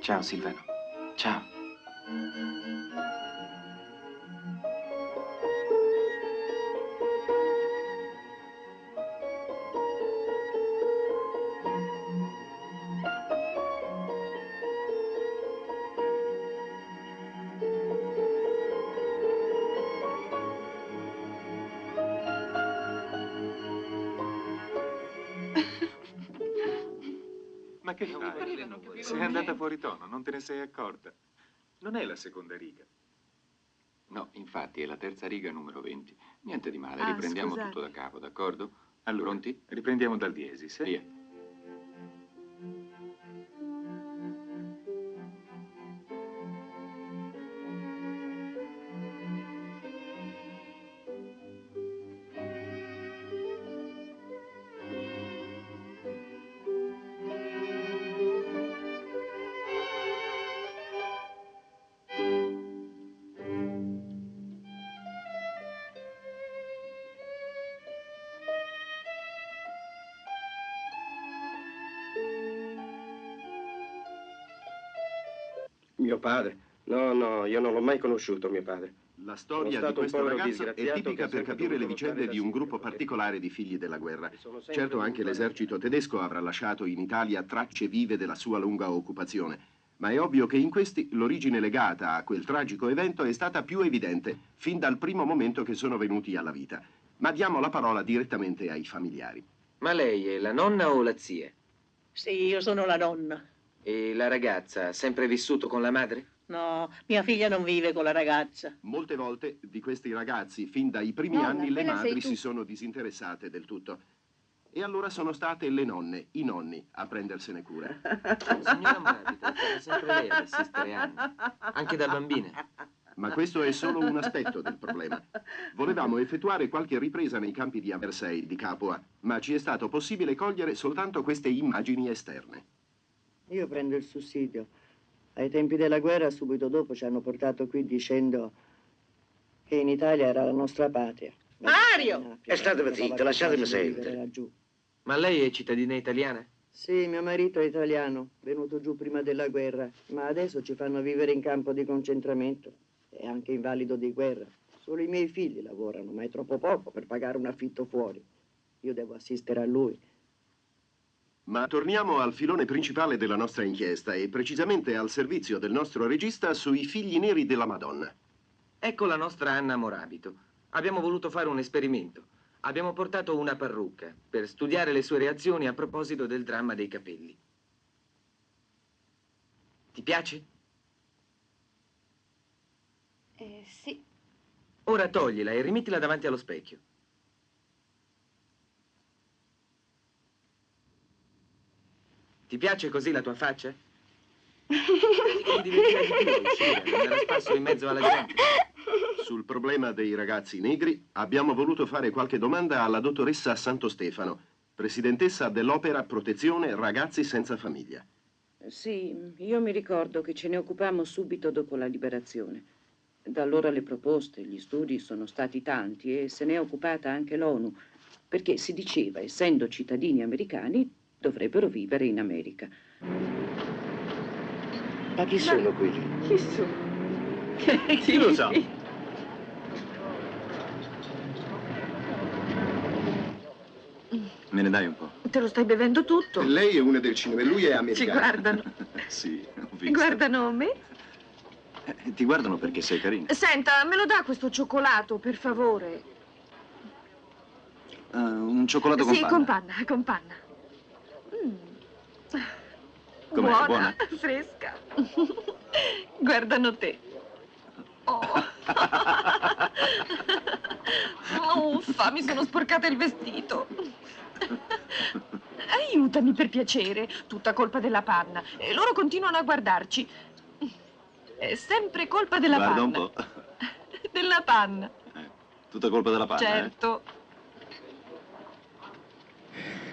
Ciao, Silvano. Ciao. Ma che fai? Sei andata fuori tono, non te ne sei accorta. Non è la seconda riga. No, infatti è la terza riga numero 20. Niente di male, Ah, riprendiamo scusate. tutto da capo, d'accordo? Allora, Pronti? riprendiamo dal diesis. Via. Mio padre? No, no, io non l'ho mai conosciuto, mio padre. La storia di questo ragazzo è tipica per capire le vicende di un gruppo particolare di figli della guerra. Certo, anche l'esercito tedesco avrà lasciato in Italia tracce vive della sua lunga occupazione, ma è ovvio che in questi l'origine legata a quel tragico evento è stata più evidente fin dal primo momento che sono venuti alla vita. Ma diamo la parola direttamente ai familiari. Ma lei è la nonna o la zia? Sì, io sono la nonna. E la ragazza ha sempre vissuto con la madre? No, mia figlia non vive con la ragazza. Molte volte di questi ragazzi, fin dai primi anni, le madri si sono disinteressate del tutto. E allora sono state le nonne, i nonni, a prendersene cura. Signora Moravito, è stata sempre lei ad assistere Anna, anche da bambina. Ma questo è solo un aspetto del problema. Volevamo effettuare qualche ripresa nei campi di Amersey, di Capua, ma ci è stato possibile cogliere soltanto queste immagini esterne. Io prendo il sussidio. Ai tempi della guerra, subito dopo, ci hanno portato qui dicendo che in Italia era la nostra patria. Mario! E statevi zitta, lasciatemi sentire. Ma lei è cittadina italiana? Sì, mio marito è italiano, venuto giù prima della guerra, ma adesso ci fanno vivere in campo di concentramento. È anche invalido di guerra. Solo i miei figli lavorano, ma è troppo poco per pagare un affitto fuori. Io devo assistere a lui. Ma torniamo al filone principale della nostra inchiesta e precisamente al servizio del nostro regista sui figli neri della Madonna. Ecco la nostra Anna Moravito. Abbiamo voluto fare un esperimento. Abbiamo portato una parrucca per studiare le sue reazioni a proposito del dramma dei capelli. Ti piace? Sì. Ora toglila e rimettila davanti allo specchio. Ti piace così la tua faccia? Ti divertirai di più a uscire, andare a spasso in mezzo alla gente. Sul problema dei ragazzi negri abbiamo voluto fare qualche domanda alla dottoressa Santostefano, presidentessa dell'Opera Protezione Ragazzi Senza Famiglia. Sì, io mi ricordo che ce ne occupammo subito dopo la liberazione. Da allora le proposte, gli studi sono stati tanti e se ne è occupata anche l'ONU, perché si diceva, essendo cittadini americani, dovrebbero vivere in America. Ma chi sono quelli? Chi sono? Chi lo sa? Me ne dai un po'? Te lo stai bevendo tutto? Lei è una del cinema e lui è americano. Ci guardano. Sì, ho visto. Guardano me. Ti guardano perché sei carina. Senta, me lo dà questo cioccolato, per favore? Un cioccolato con sì, panna. Con panna. Com'è, buona? Fresca. Guardano te. Oh. Uffa, mi sono sporcata il vestito. Aiutami per piacere, tutta colpa della panna. E loro continuano a guardarci. È sempre colpa della Guarda panna. un po'. Della panna. Tutta colpa della panna, Certo.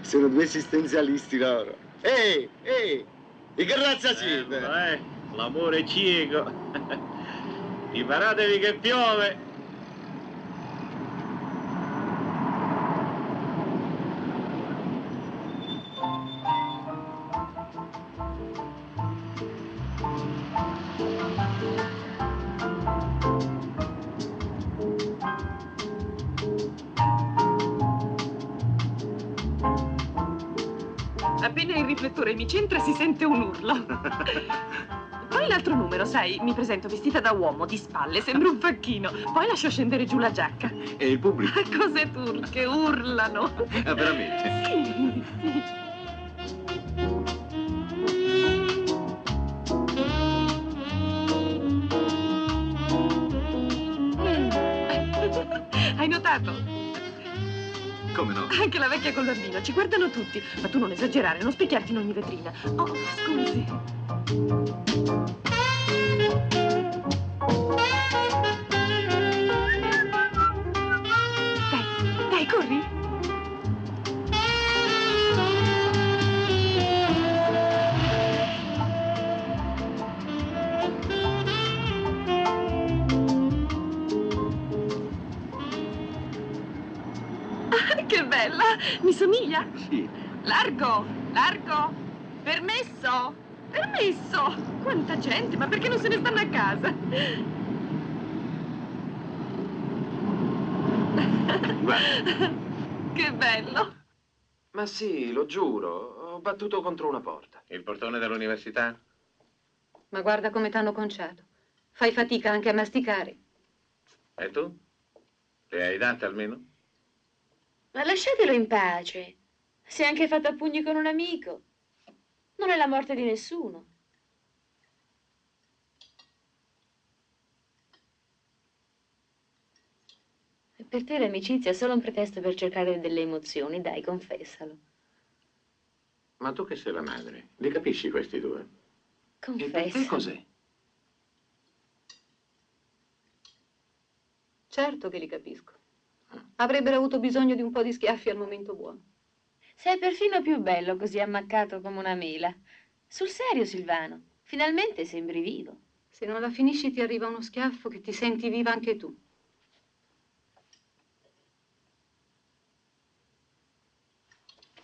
Sono due esistenzialisti loro. Ehi, e che razza siete? L'amore è cieco. Preparatevi che piove. Appena il riflettore mi centra si sente un urlo. Poi l'altro numero, sai, mi presento vestita da uomo, di spalle, sembra un facchino. Poi lascio scendere giù la giacca. E il pubblico? Cose turche, urlano. Ah, veramente? Sì. Hai notato? Come no? Anche la vecchia col bambino, ci guardano tutti. Ma tu non esagerare, non specchiarti in ogni vetrina. Oh, scusi. Dai, corri. Che bella! Mi somiglia? Sì. Largo! Permesso! Quanta gente, ma perché non se ne stanno a casa? Guarda. Che bello. Ma sì, lo giuro, ho battuto contro una porta. Il portone dell'università? Ma guarda come t'hanno conciato. Fai fatica anche a masticare. E tu? Le hai date almeno? Ma lasciatelo in pace. Si è anche fatto a pugni con un amico. Non è la morte di nessuno. E per te l'amicizia è solo un pretesto per cercare delle emozioni, dai, confessalo. Ma tu che sei la madre, li capisci questi due? E per te cos'è? Certo che li capisco. Avrebbero avuto bisogno di un po' di schiaffi al momento buono. Sei perfino più bello così ammaccato come una mela. Sul serio, Silvano, finalmente sembri vivo. Se non la finisci ti arriva uno schiaffo che ti senti viva anche tu.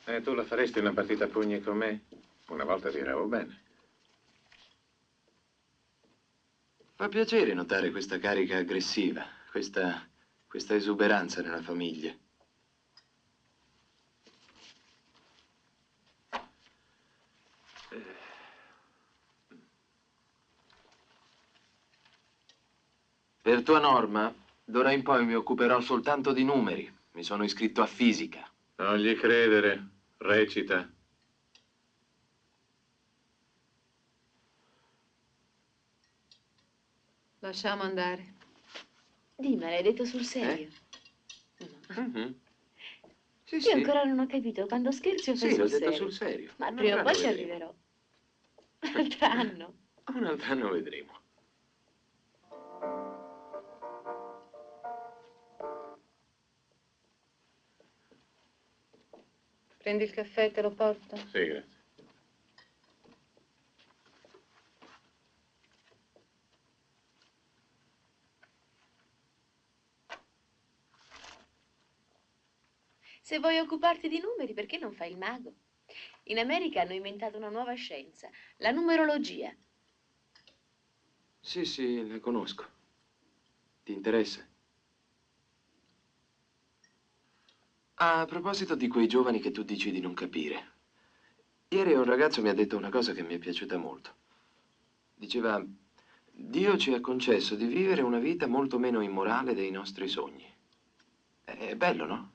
E tu la faresti una partita a pugni con me? Una volta ti tiravo bene. Fa piacere notare questa carica aggressiva, questa esuberanza nella famiglia. Per tua norma, d'ora in poi mi occuperò soltanto di numeri. Mi sono iscritto a fisica. Non gli credere, recita. Lasciamo andare. Dimmi, l'hai detto sul serio? Sì, Io sì. ancora non ho capito quando scherzi o fai Sì, sul l'ho detto serio. sul serio. Ma Un prima o altro poi ci anno vedremo. arriverò. Un altro anno. Un altro anno vedremo. Prendi il caffè e te lo porto? Sì, grazie. Se vuoi occuparti di numeri, perché non fai il mago? In America hanno inventato una nuova scienza, la numerologia. Sì, sì, la conosco. Ti interessa? A proposito di quei giovani che tu dici di non capire. Ieri un ragazzo mi ha detto una cosa che mi è piaciuta molto. Diceva, Dio ci ha concesso di vivere una vita molto meno immorale dei nostri sogni. È bello, no?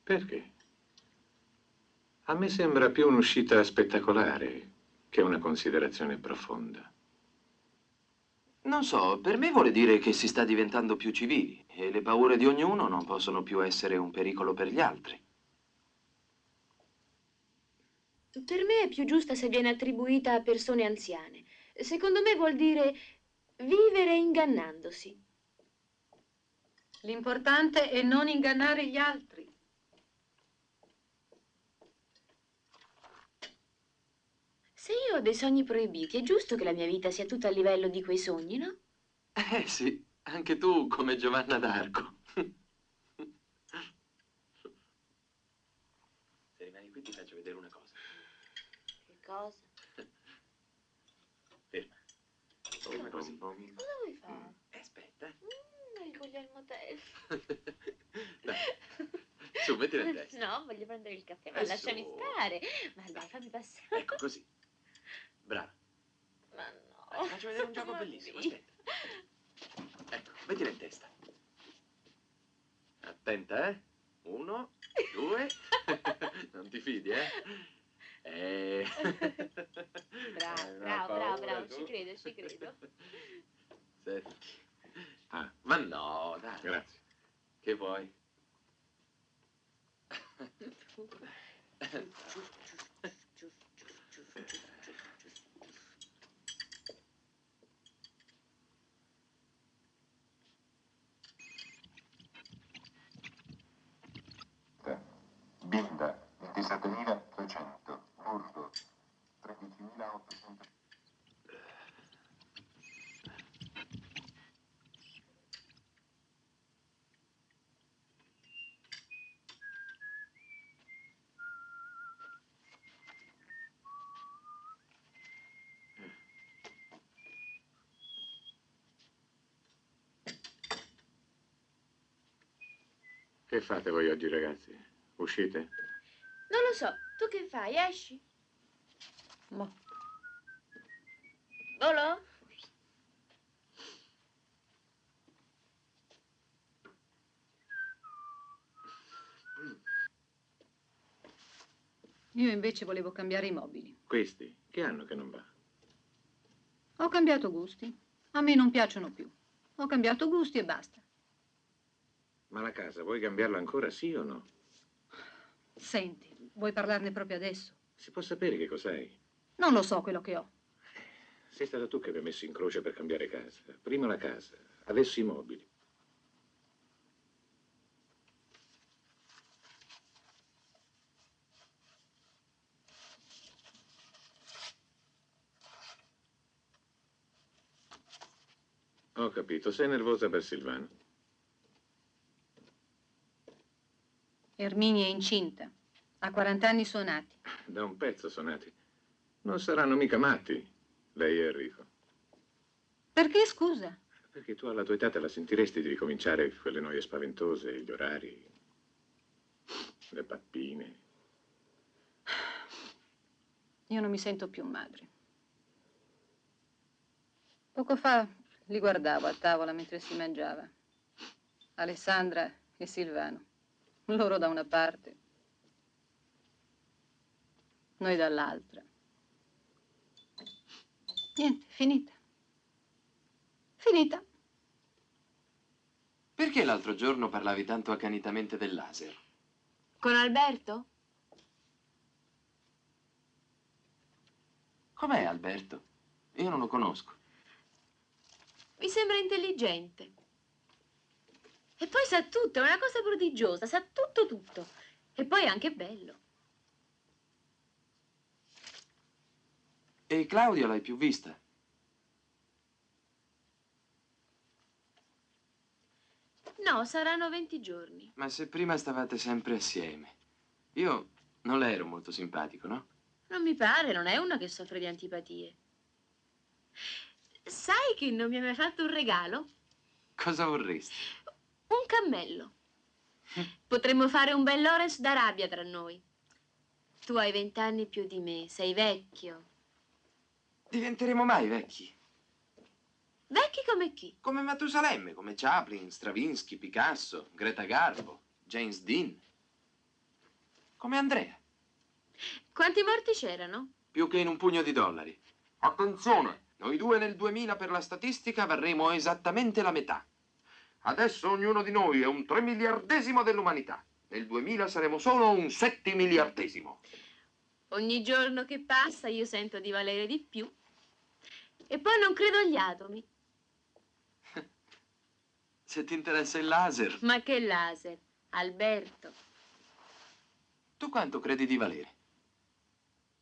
Perché? A me sembra più un'uscita spettacolare che una considerazione profonda. Non so, per me vuole dire che si sta diventando più civili e le paure di ognuno non possono più essere un pericolo per gli altri. Per me è più giusta se viene attribuita a persone anziane. Secondo me vuol dire vivere ingannandosi. L'importante è non ingannare gli altri. Se io ho dei sogni proibiti, è giusto che la mia vita sia tutta a livello di quei sogni, no? Sì, anche tu come Giovanna d'Arco. Se rimani qui ti faccio vedere una cosa. Che cosa? Ferma. Ferma così. Cosa vuoi fare? Aspetta. Il Guglielmo Tell. Dai. Su, mettila in testa. No, voglio prendere il caffè, ma lasciami su. stare. Ma dai, fammi passare. Ecco, così. Brava. Ma no. Ti faccio vedere un gioco Ma bellissimo, sì. aspetta. Ecco, mettila in testa. Attenta, eh? 1, 2. Non ti fidi, eh? Bravo, ci credo. Senti. Ma no, dai. Grazie. Che vuoi? Binda 27.300, Burgo 13.800. Che fate voi oggi, ragazzi? Uscite? Non lo so, tu che fai? Esci? Mo. Volo? Io invece volevo cambiare i mobili. Questi? Che hanno che non va? Ho cambiato gusti. A me non piacciono più. Ho cambiato gusti e basta. Ma la casa, vuoi cambiarla ancora, sì o no? Senti, vuoi parlarne proprio adesso? Si può sapere che cos'hai? Non lo so quello che ho. Sei stato tu che mi hai messo in croce per cambiare casa. Prima la casa, adesso i mobili. Ho capito, sei nervosa per Silvano. Erminia è incinta. Ha 40 anni suonati. Da un pezzo sonati. Non saranno mica matti, lei e Enrico. Perché, scusa? Perché tu alla tua età te la sentiresti di ricominciare quelle noie spaventose, gli orari, le pappine. Io non mi sento più madre. Poco fa li guardavo a tavola mentre si mangiava. Alessandra e Silvano. Loro da una parte, noi dall'altra. Niente, finita. Finita. Perché l'altro giorno parlavi tanto accanitamente del laser? Con Alberto? Com'è Alberto? Io non lo conosco. Mi sembra intelligente. E poi sa tutto, è una cosa prodigiosa, sa tutto, tutto. E poi è anche bello. E Claudia l'hai più vista? No, saranno 20 giorni. Ma se prima stavate sempre assieme. Io non le ero molto simpatico, no? Non mi pare, non è una che soffre di antipatie. Sai che non mi hai mai fatto un regalo? Cosa vorresti? Un cammello. Potremmo fare un bel Lawrence d'Arabia tra noi. Tu hai 20 anni più di me, sei vecchio. Diventeremo mai vecchi? Vecchi come chi? Come Matusalemme, come Chaplin, Stravinsky, Picasso, Greta Garbo, James Dean. Come Andrea. Quanti morti c'erano? Più che in un pugno di dollari. Attenzione, noi due nel 2000 per la statistica varremo esattamente la metà. Adesso ognuno di noi è un 3 miliardesimo dell'umanità. Nel 2000 saremo solo un 7 miliardesimo. Ogni giorno che passa io sento di valere di più. E poi non credo agli atomi. Se ti interessa il laser. Ma che laser? Alberto. Tu quanto credi di valere?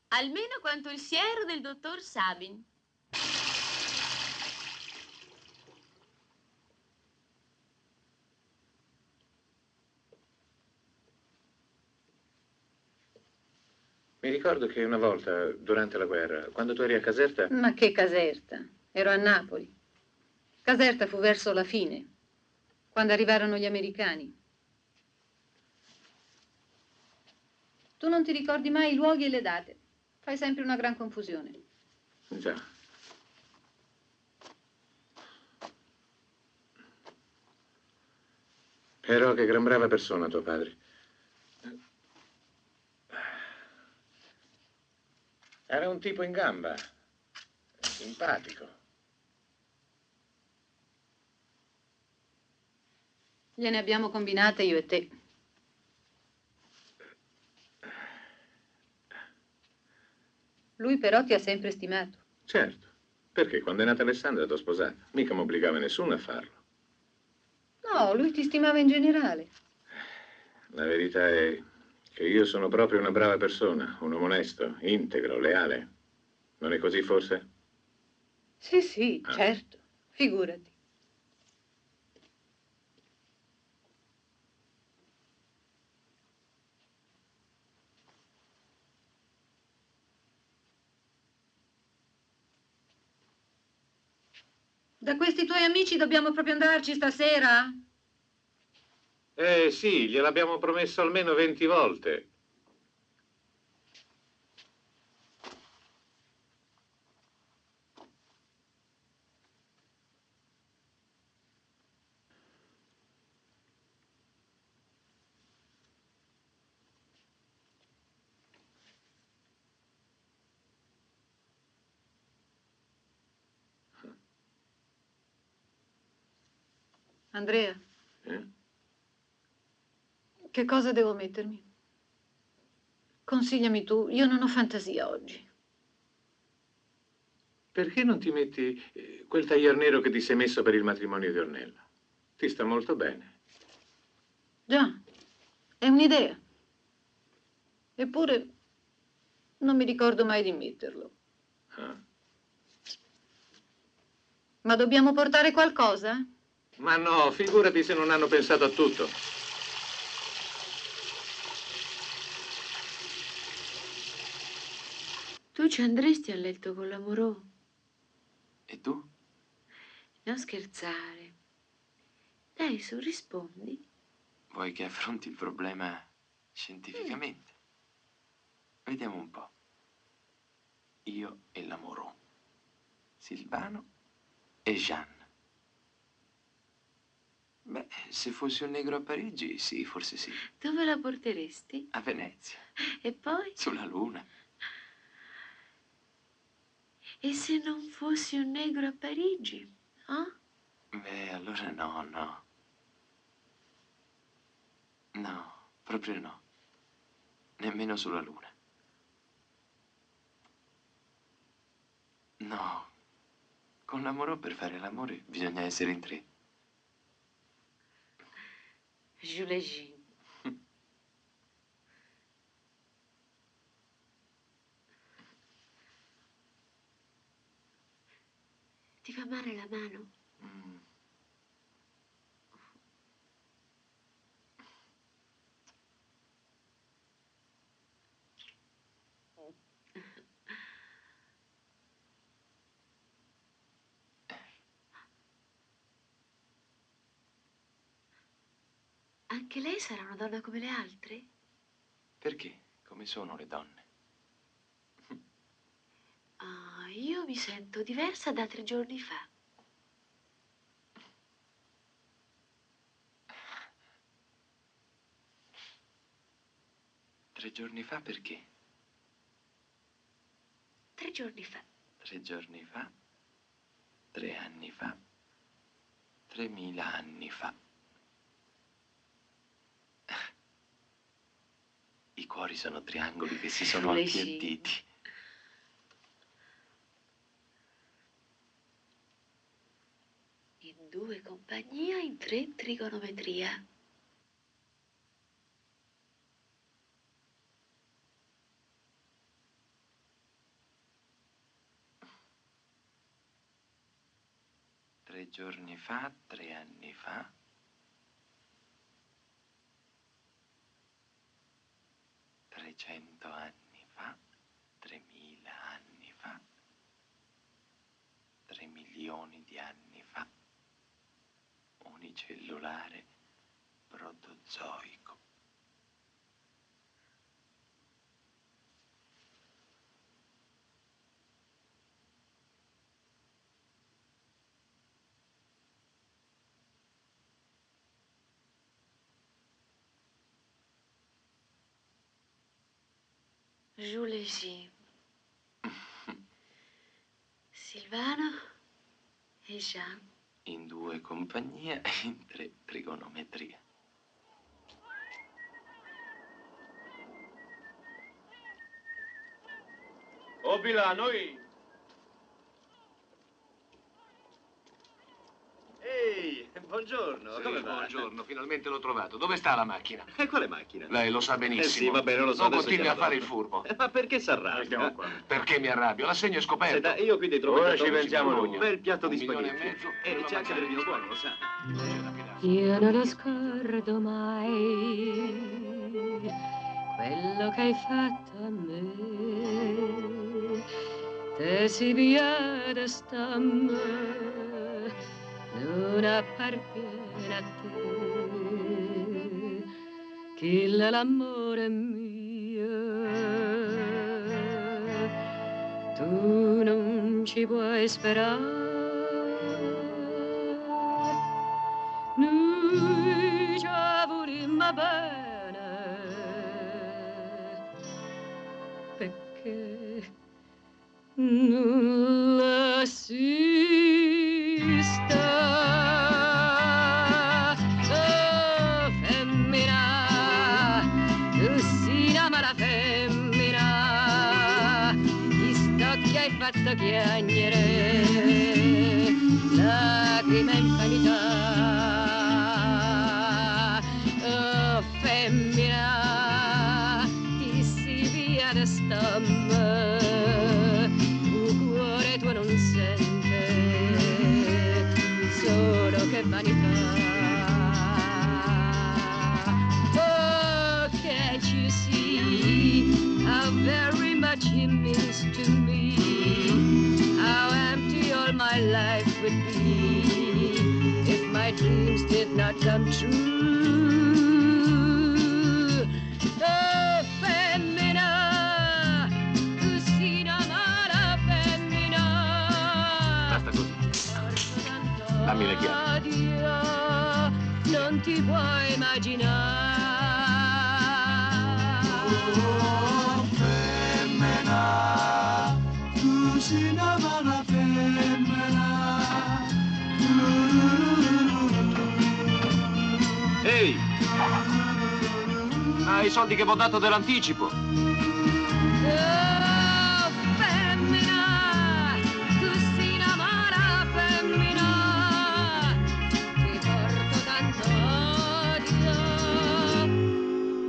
Almeno quanto il siero del dottor Sabin. Mi ricordo che una volta, durante la guerra, quando tu eri a Caserta... Ma che Caserta? Ero a Napoli. Caserta fu verso la fine, quando arrivarono gli americani. Tu non ti ricordi mai i luoghi e le date. Fai sempre una gran confusione. Già. Però che gran brava persona tuo padre. Era un tipo in gamba, simpatico. Gliene abbiamo combinate io e te. Lui però ti ha sempre stimato. Certo, perché quando è nata Alessandra t'ho sposata. Mica mi obbligava nessuno a farlo. No, lui ti stimava in generale. La verità è che io sono proprio una brava persona, un uomo onesto, integro, leale. Non è così, forse? Sì, sì, certo. Figurati. Da questi tuoi amici dobbiamo proprio andarci stasera? Sì, gliel'abbiamo promesso almeno 20 volte. Andrea, che cosa devo mettermi? Consigliami tu, io non ho fantasia oggi. Perché non ti metti quel taglier nero che ti sei messo per il matrimonio di Ornella? Ti sta molto bene. Già, è un'idea. Eppure non mi ricordo mai di metterlo. Ma dobbiamo portare qualcosa? Ma no, figurati se non hanno pensato a tutto. Tu ci andresti a letto con l'Amorò? E tu? Non scherzare. Dai, su, rispondi. Vuoi che affronti il problema scientificamente? Vediamo un po'. Io e l'Amorò. Silvano e Jeanne. Beh, se fossi un negro a Parigi, sì, forse sì. Dove la porteresti? A Venezia. E poi? Sulla Luna. E se non fossi un negro a Parigi? Beh, allora no, no. No, proprio no. Nemmeno sulla Luna. No. Con l'Amorò per fare l'amore bisogna essere in 3. Jules Jean. Ti fa male la mano? Anche lei sarà una donna come le altre? Perché? Come sono le donne? Io mi sento diversa da 3 giorni fa. Tre giorni fa perché? 3 giorni fa. 3 giorni fa, 3 anni fa, 3000 anni fa. I cuori sono triangoli che si sono appiattiti. In 2 compagnia, in 3 trigonometria. Tre giorni fa, 3 anni fa. 300 anni fa, 3000 anni fa, 3 milioni di anni fa, unicellulare protozoico. Jules Jean. Silvano e Jeanne. In 2 compagnie, in 3 trigonometria. Oh, Bilà, noi... Ehi, buongiorno, Sì, come va? buongiorno, finalmente l'ho trovato. Dove sta la macchina? E quale macchina? Lei lo sa benissimo. Sì, va bene, lo so. Non adesso continui a chiamo fare il dopo. furbo. Ma perché si arrabbia? Perché mi arrabbio? L'assegno è scoperto. Senta, io qui dentro Ora ho ci pensiamo un noi. bel piatto di 1,5 milioni spaghetti. E c'è anche del vino buono, lo sa. Io non lo scordo mai quello che hai fatto a me. Te si via da stamma non appartiene a te. Chi è l'amore mio? Tu non ci puoi sperare. Noi ci volimmo bene, perché nulla si sta. Oh, femmina, tu si ama la femmina, gli stocchi hai fatto chiagnere, lacrime infanità. Oh, femmina, ti si via da stamma, il cuore tuo non sente, solo che vanità. Oh, can't you see how very much he means to me? How empty all my life would be if my dreams did not come true. Oh, femmina, tu sei una mala femmina. Basta così. Dammi le chiavi. Dio, non ti puoi immaginare. Oh, femmina, tu sei una mala femmina. Ehi! Ma i soldi che vi ho dato dell'anticipo? Oh, femmina, tu sei una mala femmina, ti porto tanto odio,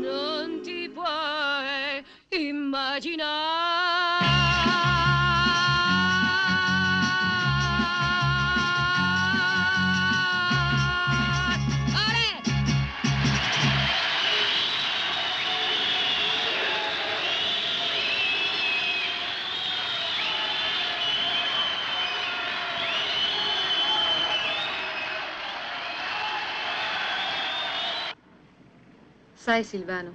non ti puoi immaginare. Sai, Silvano,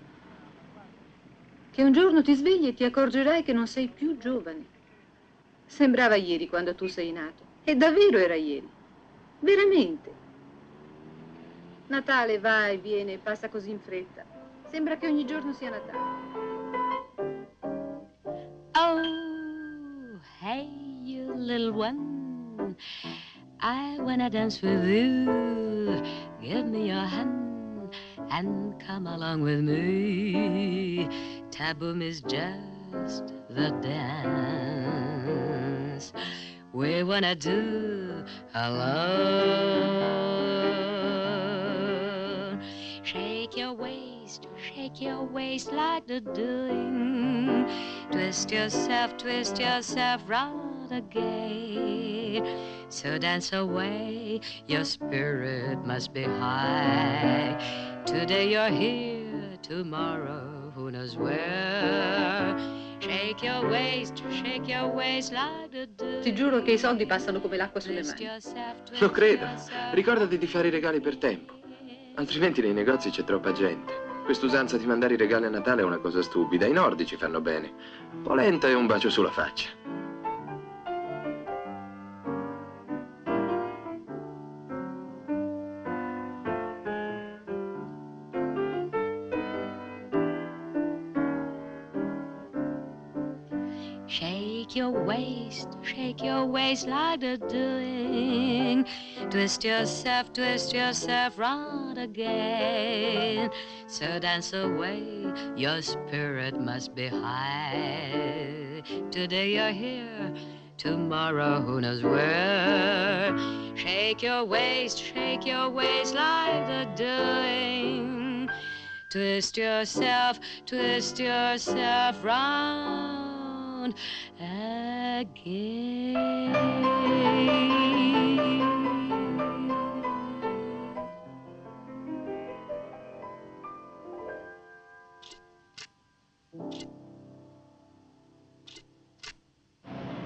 che un giorno ti svegli e ti accorgerai che non sei più giovane. Sembrava ieri quando tu sei nato. E davvero era ieri. Veramente. Natale va e viene e passa così in fretta. Sembra che ogni giorno sia Natale. Oh, hey, you little one, I wanna dance with you. Give me your hand and come along with me. Taboom is just the dance we wanna do alone. Shake your waist like the doing. Twist yourself round again. So dance away, your spirit must be high. Today you're here, tomorrow who knows where. Shake your waist like the dew. Ti giuro che i soldi passano come l'acqua sulle mani. Lo credo. Ricordati di fare i regali per tempo. Altrimenti nei negozi c'è troppa gente. Quest'usanza di mandare i regali a Natale è una cosa stupida. I nordici fanno bene. Polenta e un bacio sulla faccia. Shake your waist like the doing. Twist yourself round again. So dance away, your spirit must be high. Today you're here, tomorrow who knows where. Shake your waist like the doing. Twist yourself round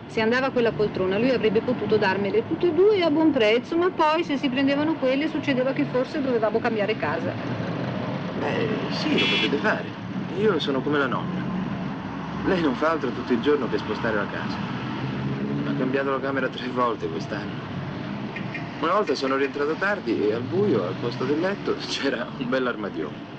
Se andava a quella poltrona, lui avrebbe potuto darmele tutte e due a buon prezzo, ma poi se si prendevano quelle succedeva che forse dovevamo cambiare casa. Sì, lo potete fare. Io sono come la nonna. Lei non fa altro tutto il giorno che spostare la casa. Ha cambiato la camera 3 volte quest'anno. Una volta sono rientrato tardi e al buio, al posto del letto, c'era un bell'armadione.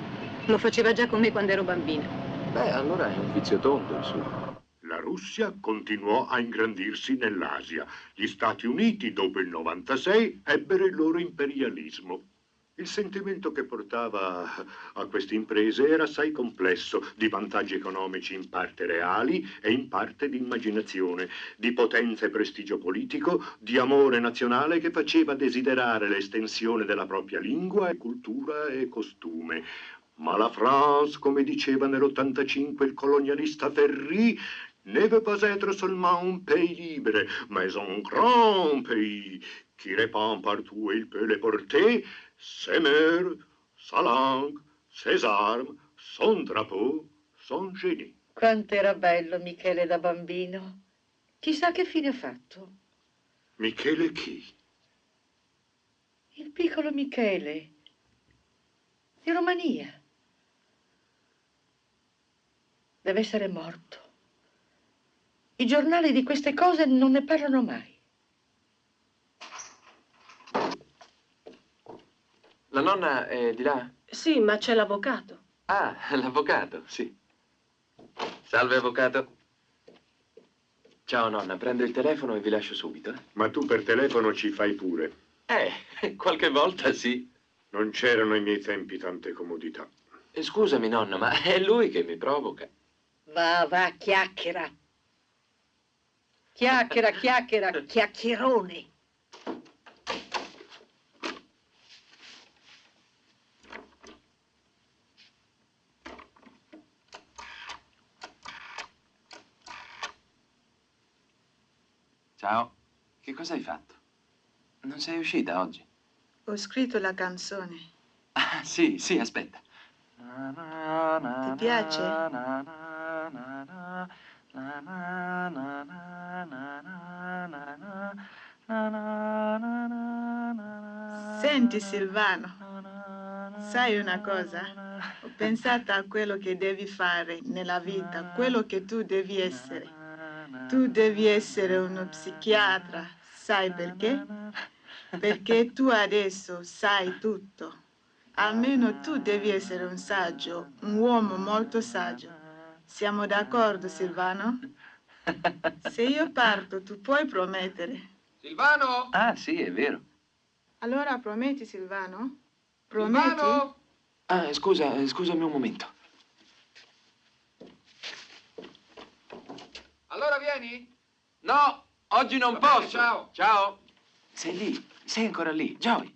Lo faceva già con me quando ero bambina. Allora è un vizio tondo il suo. La Russia continuò a ingrandirsi nell'Asia. Gli Stati Uniti, dopo il 96, ebbero il loro imperialismo. Il sentimento che portava a queste imprese era assai complesso, di vantaggi economici in parte reali e in parte di immaginazione, di potenza e prestigio politico, di amore nazionale che faceva desiderare l'estensione della propria lingua e cultura e costume. Ma la France, come diceva nell'85 il colonialista Ferry, ne veut pas être seulement un pays libre, mais un grand pays qui répand partout où il peut les porter ses mœurs, sa langue, ses armes, son drapeau, son génie. Quanto era bello Michele da bambino. Chissà che fine ha fatto. Michele chi? Il piccolo Michele. Di Romania. Deve essere morto. I giornali di queste cose non ne parlano mai. La nonna è di là? Sì, ma c'è l'avvocato. Ah, l'avvocato, sì. Salve, avvocato. Ciao, nonna. Prendo il telefono e vi lascio subito. Ma tu per telefono ci fai pure. Qualche volta sì. Non c'erano ai miei tempi tante comodità. Scusami, nonna, ma è lui che mi provoca. Va, chiacchiera. Chiacchiera, chiacchierone. Ciao. Che cosa hai fatto? Non sei uscita oggi? Ho scritto la canzone. Ah, sì, aspetta. Ti piace? Senti Silvano, sai una cosa? Ho pensato a quello che devi fare nella vita, quello che tu devi essere. Tu devi essere uno psichiatra, sai perché? Perché tu adesso sai tutto. Almeno tu devi essere un saggio, un uomo molto saggio. Siamo d'accordo, Silvano? Se io parto, tu puoi promettere. Silvano! Ah, sì, è vero. Allora prometti, Silvano? Prometti? Silvano! Ah, scusami un momento. Allora vieni? No, oggi non posso. Bene, ciao. Ciao. Sei lì, sei ancora lì, Joy.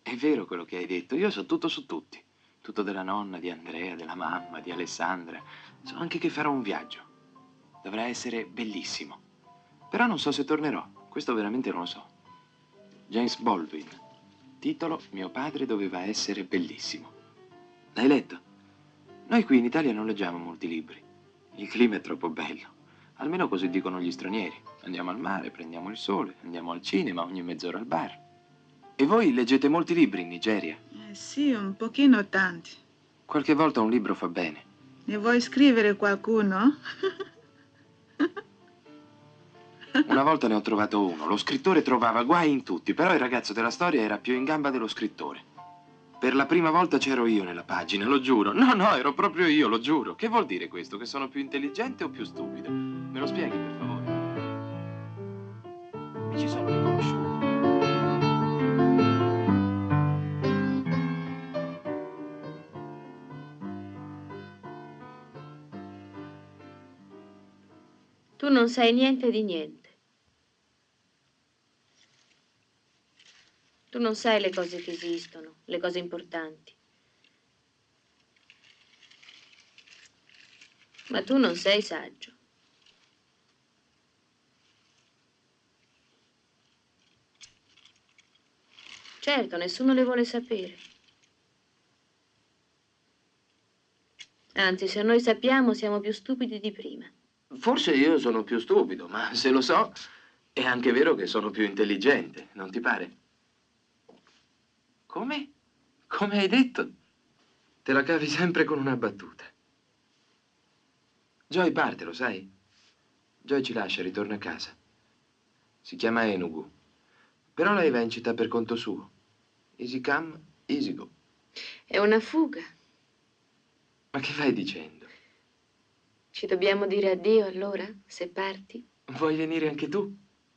È vero quello che hai detto, io so tutto su tutti. Tutto della nonna, di Andrea, della mamma, di Alessandra. So anche che farò un viaggio. Dovrà essere bellissimo. Però non so se tornerò, questo veramente non lo so. James Baldwin. Titolo: Mio padre doveva essere bellissimo. L'hai letto? Noi qui in Italia non leggiamo molti libri. Il clima è troppo bello. Almeno così dicono gli stranieri. Andiamo al mare, prendiamo il sole, andiamo al cinema, ogni mezz'ora al bar. E voi leggete molti libri in Nigeria? Sì, un pochino tanti. Qualche volta un libro fa bene. Ne vuoi scrivere qualcuno? Una volta ne ho trovato uno. Lo scrittore trovava guai in tutti, però il ragazzo della storia era più in gamba dello scrittore. Per la prima volta c'ero io nella pagina, lo giuro. No, ero proprio io, lo giuro. Che vuol dire questo? Che sono più intelligente o più stupido? Me lo spieghi, per favore? Mi ci sono riconosciuto. Tu non sai niente di niente. Tu non sai le cose che esistono, le cose importanti. Ma tu non sei saggio. Certo, nessuno le vuole sapere. Anzi, se noi sappiamo, siamo più stupidi di prima. Forse io sono più stupido, ma se lo so, è anche vero che sono più intelligente, non ti pare? Come? Come hai detto? Te la cavi sempre con una battuta. Joy parte, lo sai? Joy ci lascia, ritorna a casa. Si chiama Enugu. Però lei va in città per conto suo. Easy come, easy go. È una fuga. Ma che vai dicendo? Ci dobbiamo dire addio allora, se parti? Vuoi venire anche tu?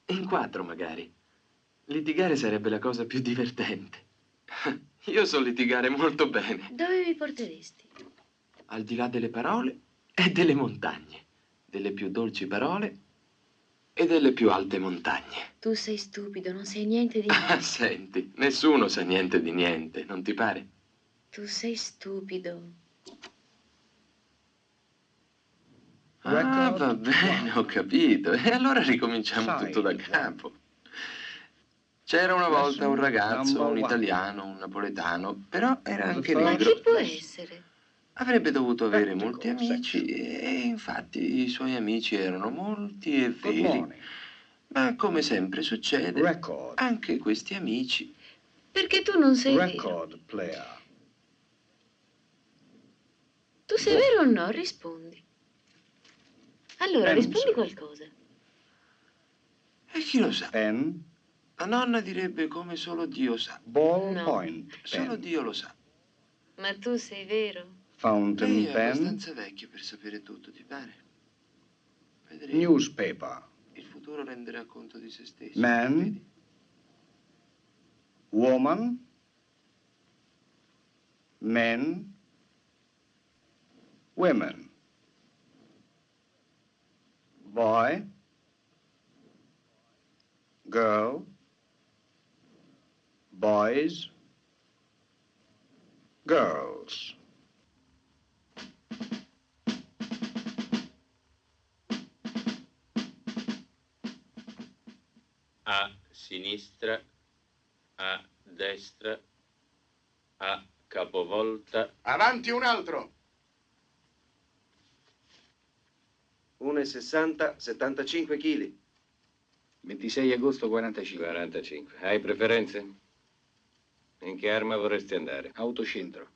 In 4 magari. Litigare sarebbe la cosa più divertente. Io so litigare molto bene. Dove mi porteresti? Al di là delle parole e delle montagne. Delle più dolci parole e delle più alte montagne. Tu sei stupido, non sai niente di Ah, niente. senti, nessuno sa niente di niente, non ti pare? Tu sei stupido. Ah, va bene, ho capito. E allora ricominciamo tutto da capo. C'era una volta un ragazzo, un italiano, un napoletano, però era anche Ma negro. chi può essere? Avrebbe dovuto avere molti amici e infatti i suoi amici erano molti e veri. Ma come sempre succede, anche questi amici... Perché tu non sei vero. Tu sei vero o no? Rispondi. Allora, rispondi qualcosa. E chi lo sa? La nonna direbbe come solo Dio sa. No. Solo Dio lo sa. Ma tu sei vero? Lei è abbastanza vecchio per sapere tutto, ti pare? Vedremo. Newspaper. Il futuro renderà conto di se stesso. Man. Vedi? Woman. Men. Women. Boy. Girl. Boys. Girls. A sinistra, a destra, a capovolta. Avanti un altro. 1,60, 75 kg. 26 agosto 45. 45. Hai preferenze? In che arma vorresti andare? Autocentro.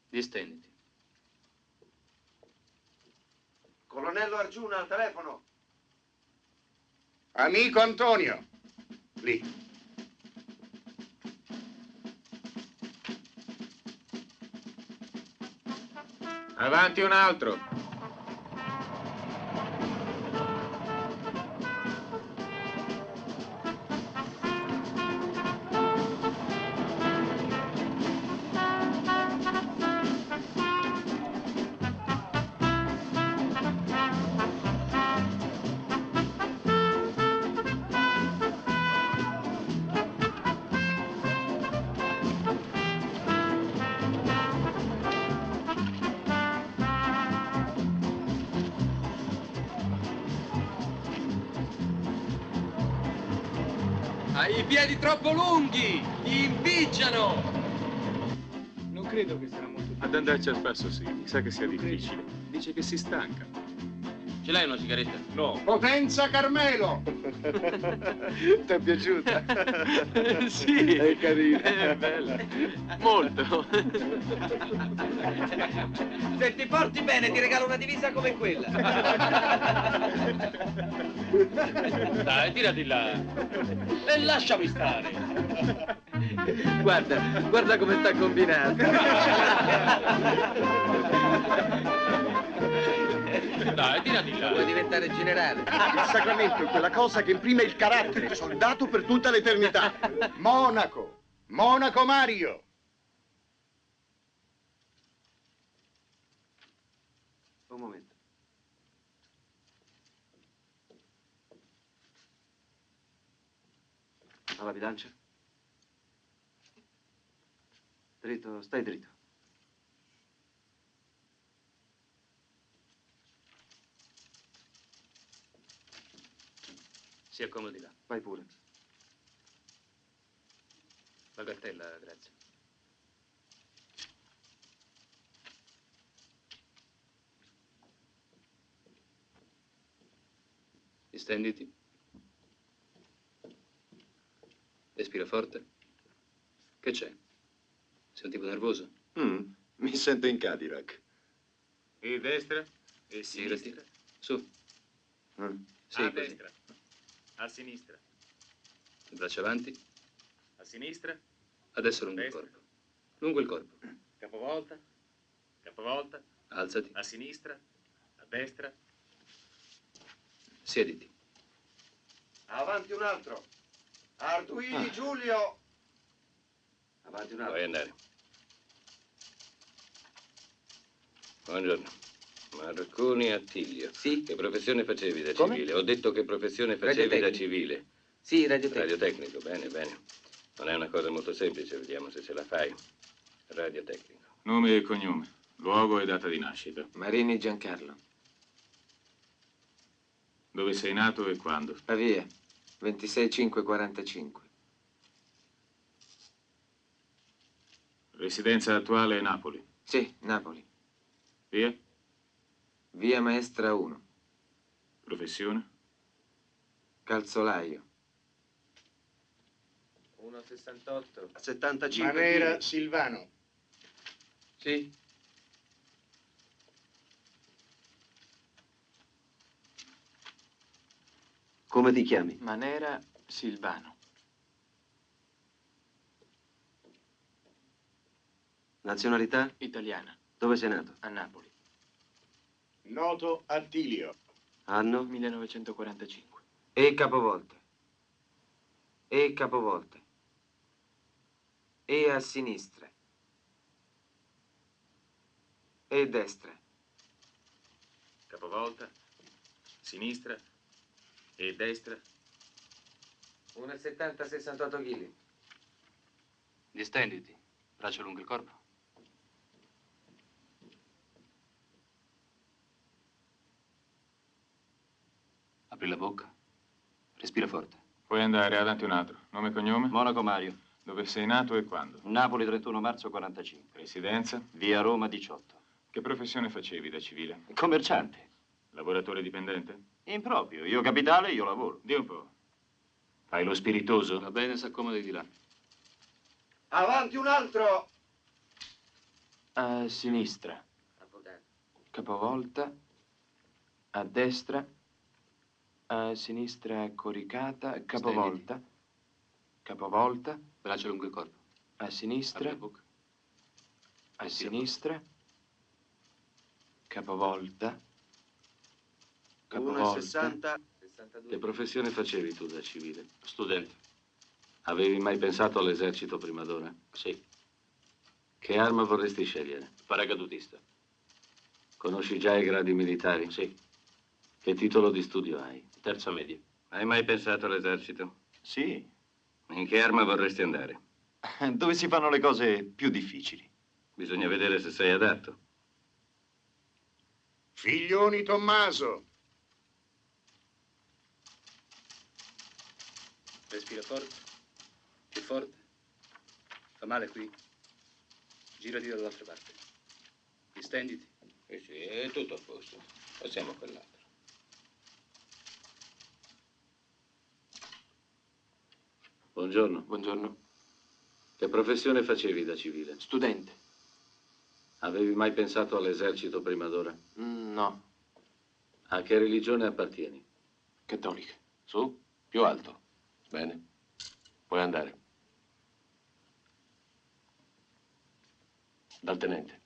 Distenditi. Colonnello Argiuna al telefono. Amico Antonio. Lì. Avanti un altro. Hai i piedi troppo lunghi! Ti impicciano! Non credo che sarà molto difficile. Ad andarci al passo sì, mi sa che sia difficile. Dice che si stanca. Ce l'hai una sigaretta? No. Potenza Carmelo. Ti è piaciuta? Sì. È carina. È bella. Molto. Se ti porti bene ti regalo una divisa come quella. Dai, tirati là. E lasciami stare. Guarda come sta combinato. Dai, tirati là. Vuoi diventare generale? Il sacramento è quella cosa che imprime il carattere, soldato per tutta l'eternità. Monaco. Monaco Mario. Un momento. Alla bilancia. Dritto, stai dritto. Si accomodi là. Vai pure. La cartella, grazie. Distenditi. Respira forte. Che c'è? Sei un tipo nervoso? Mi sento in Cadillac. E destra e Girati. sinistra. Su. Sì, A così. destra. A sinistra. Le braccia avanti. A sinistra. Adesso lungo il Destra. corpo. Lungo il corpo. Capovolta. Capovolta. Alzati. A sinistra. A destra. Siediti. Avanti un altro. Arduini, Giulio. Avanti un altro. Puoi andare. Buongiorno. Marconi Attilio. Sì? Che professione facevi da Come? civile? Ho detto che professione facevi da Radiotecnico. civile. Sì, radiotecnico. Radiotecnico, bene, bene. Non è una cosa molto semplice, vediamo se ce la fai. Radiotecnico. Nome e cognome. Luogo e data di nascita. Marini Giancarlo. Dove sei nato e quando? Pavia, 26/5/45. Residenza attuale è Napoli. Sì, Napoli. Via? Via Maestra 1. Professione? Calzolaio. 1,68. 75 Manera chili. Silvano. Sì. Come ti chiami? Manera Silvano. Nazionalità? Italiana. Dove sei nato? A Napoli. Noto Attilio. Anno? 1945. E capovolte. E capovolte. E a sinistra. E destra. Capovolta. Sinistra. E destra. 1,70, 68 kg. Distenditi. Braccia lungo il corpo. Apri la bocca. Respira forte. Puoi andare avanti un altro. Nome e cognome? Monaco Mario. Dove sei nato e quando? Napoli 31 marzo 45. Residenza? Via Roma 18. Che professione facevi da civile? Commerciante. Lavoratore dipendente? Improprio. Io capitale, io lavoro. Di un po'. Fai lo spiritoso? Va bene, s'accomodi di là. Avanti un altro. A sinistra. Capovolta. A destra. A sinistra coricata. Capovolta. Capovolta. Braccia lungo il corpo. A sinistra. Apri la bocca. A sinistra. Capovolta. Capovolta. 1,60. Che professione facevi tu da civile? Studente. Avevi mai pensato all'esercito prima d'ora? Sì. Che arma vorresti scegliere? Paracadutista. Conosci già i gradi militari? Sì. Che titolo di studio hai? Terza media. Hai mai pensato all'esercito? Sì. In che arma vorresti andare? Dove si fanno le cose più difficili. Bisogna vedere se sei adatto. Figlioni Tommaso. Respira forte. Più forte. Fa male qui? Girati dall'altra parte. Distenditi. Sì, è tutto a posto. Passiamo a quell'altro. Buongiorno. Buongiorno. Che professione facevi da civile? Studente. Avevi mai pensato all'esercito prima d'ora? No. A che religione appartieni? Cattolica. Su, più alto. Bene. Puoi andare. Dal tenente.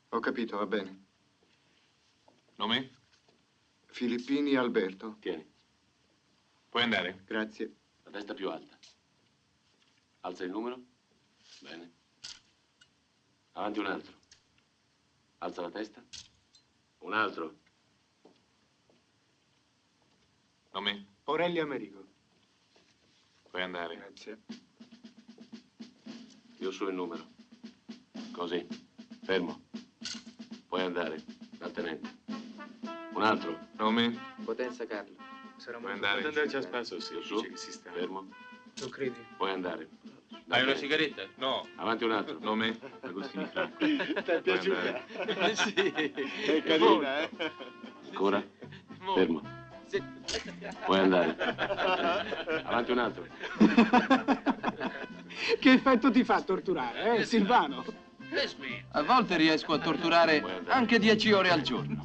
Ho capito, va bene. Nome? Filippini Alberto. Tieni. Puoi andare. Grazie. La testa più alta. Alza il numero. Bene. Avanti un altro. Alza la testa. Un altro. Nome? Aurelio Americo. Puoi andare. Grazie. Io su il numero. Così. Fermo. Puoi andare. Dal tenente. Un altro. Nome? Potenza Carlo. Puoi andare. Andarci a spasso, sì. Io su. Dice che si sta. Fermo. Non credi? Puoi andare. Hai una sigaretta? No. Avanti un altro. Nome? Agostini Franco. Ti è piaciuta? Sì. È carina, eh? Ancora. Fermo. Puoi andare. Avanti un altro. Che effetto ti fa torturare, Silvano? A volte riesco a torturare anche 10 ore al giorno.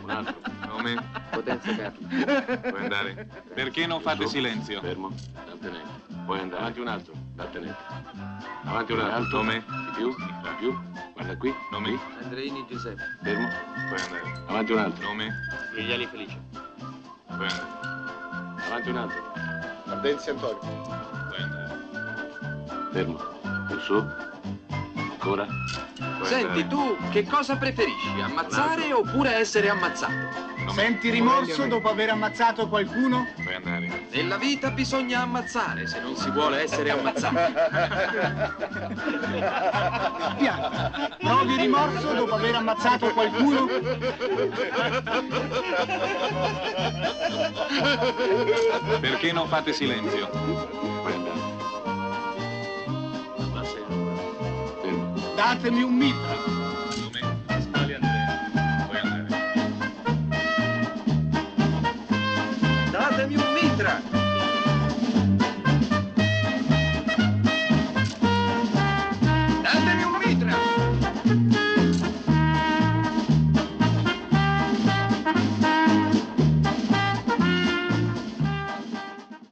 Un altro. Nome? Potenza Carlo. Puoi andare. Perché non fate silenzio? Fermo. Dal tenente. Puoi andare. Avanti un altro. Dal tenente. Avanti un altro. Nome? Di più? Di più? Guarda qui. Nome? Andreini Giuseppe. Fermo. Puoi andare. Avanti un altro. Nome? Grigliali Felice. Puoi andare. Avanti un altro. Ardenzi Antonio. Puoi andare. Fermo. Più su. Ancora. Puoi Senti, andare. tu che cosa preferisci? Ammazzare oppure essere ammazzato? Senti rimorso dopo aver ammazzato qualcuno? Puoi andare. Nella vita bisogna ammazzare se non si vuole essere ammazzati. Pianta, provi rimorso dopo aver ammazzato qualcuno? Perché non fate silenzio? Puoi andare. Fermo. Datemi un mitra. Nome? Pasquale Andrea. Puoi andare. Datemi un mitra! Datemi un mitra!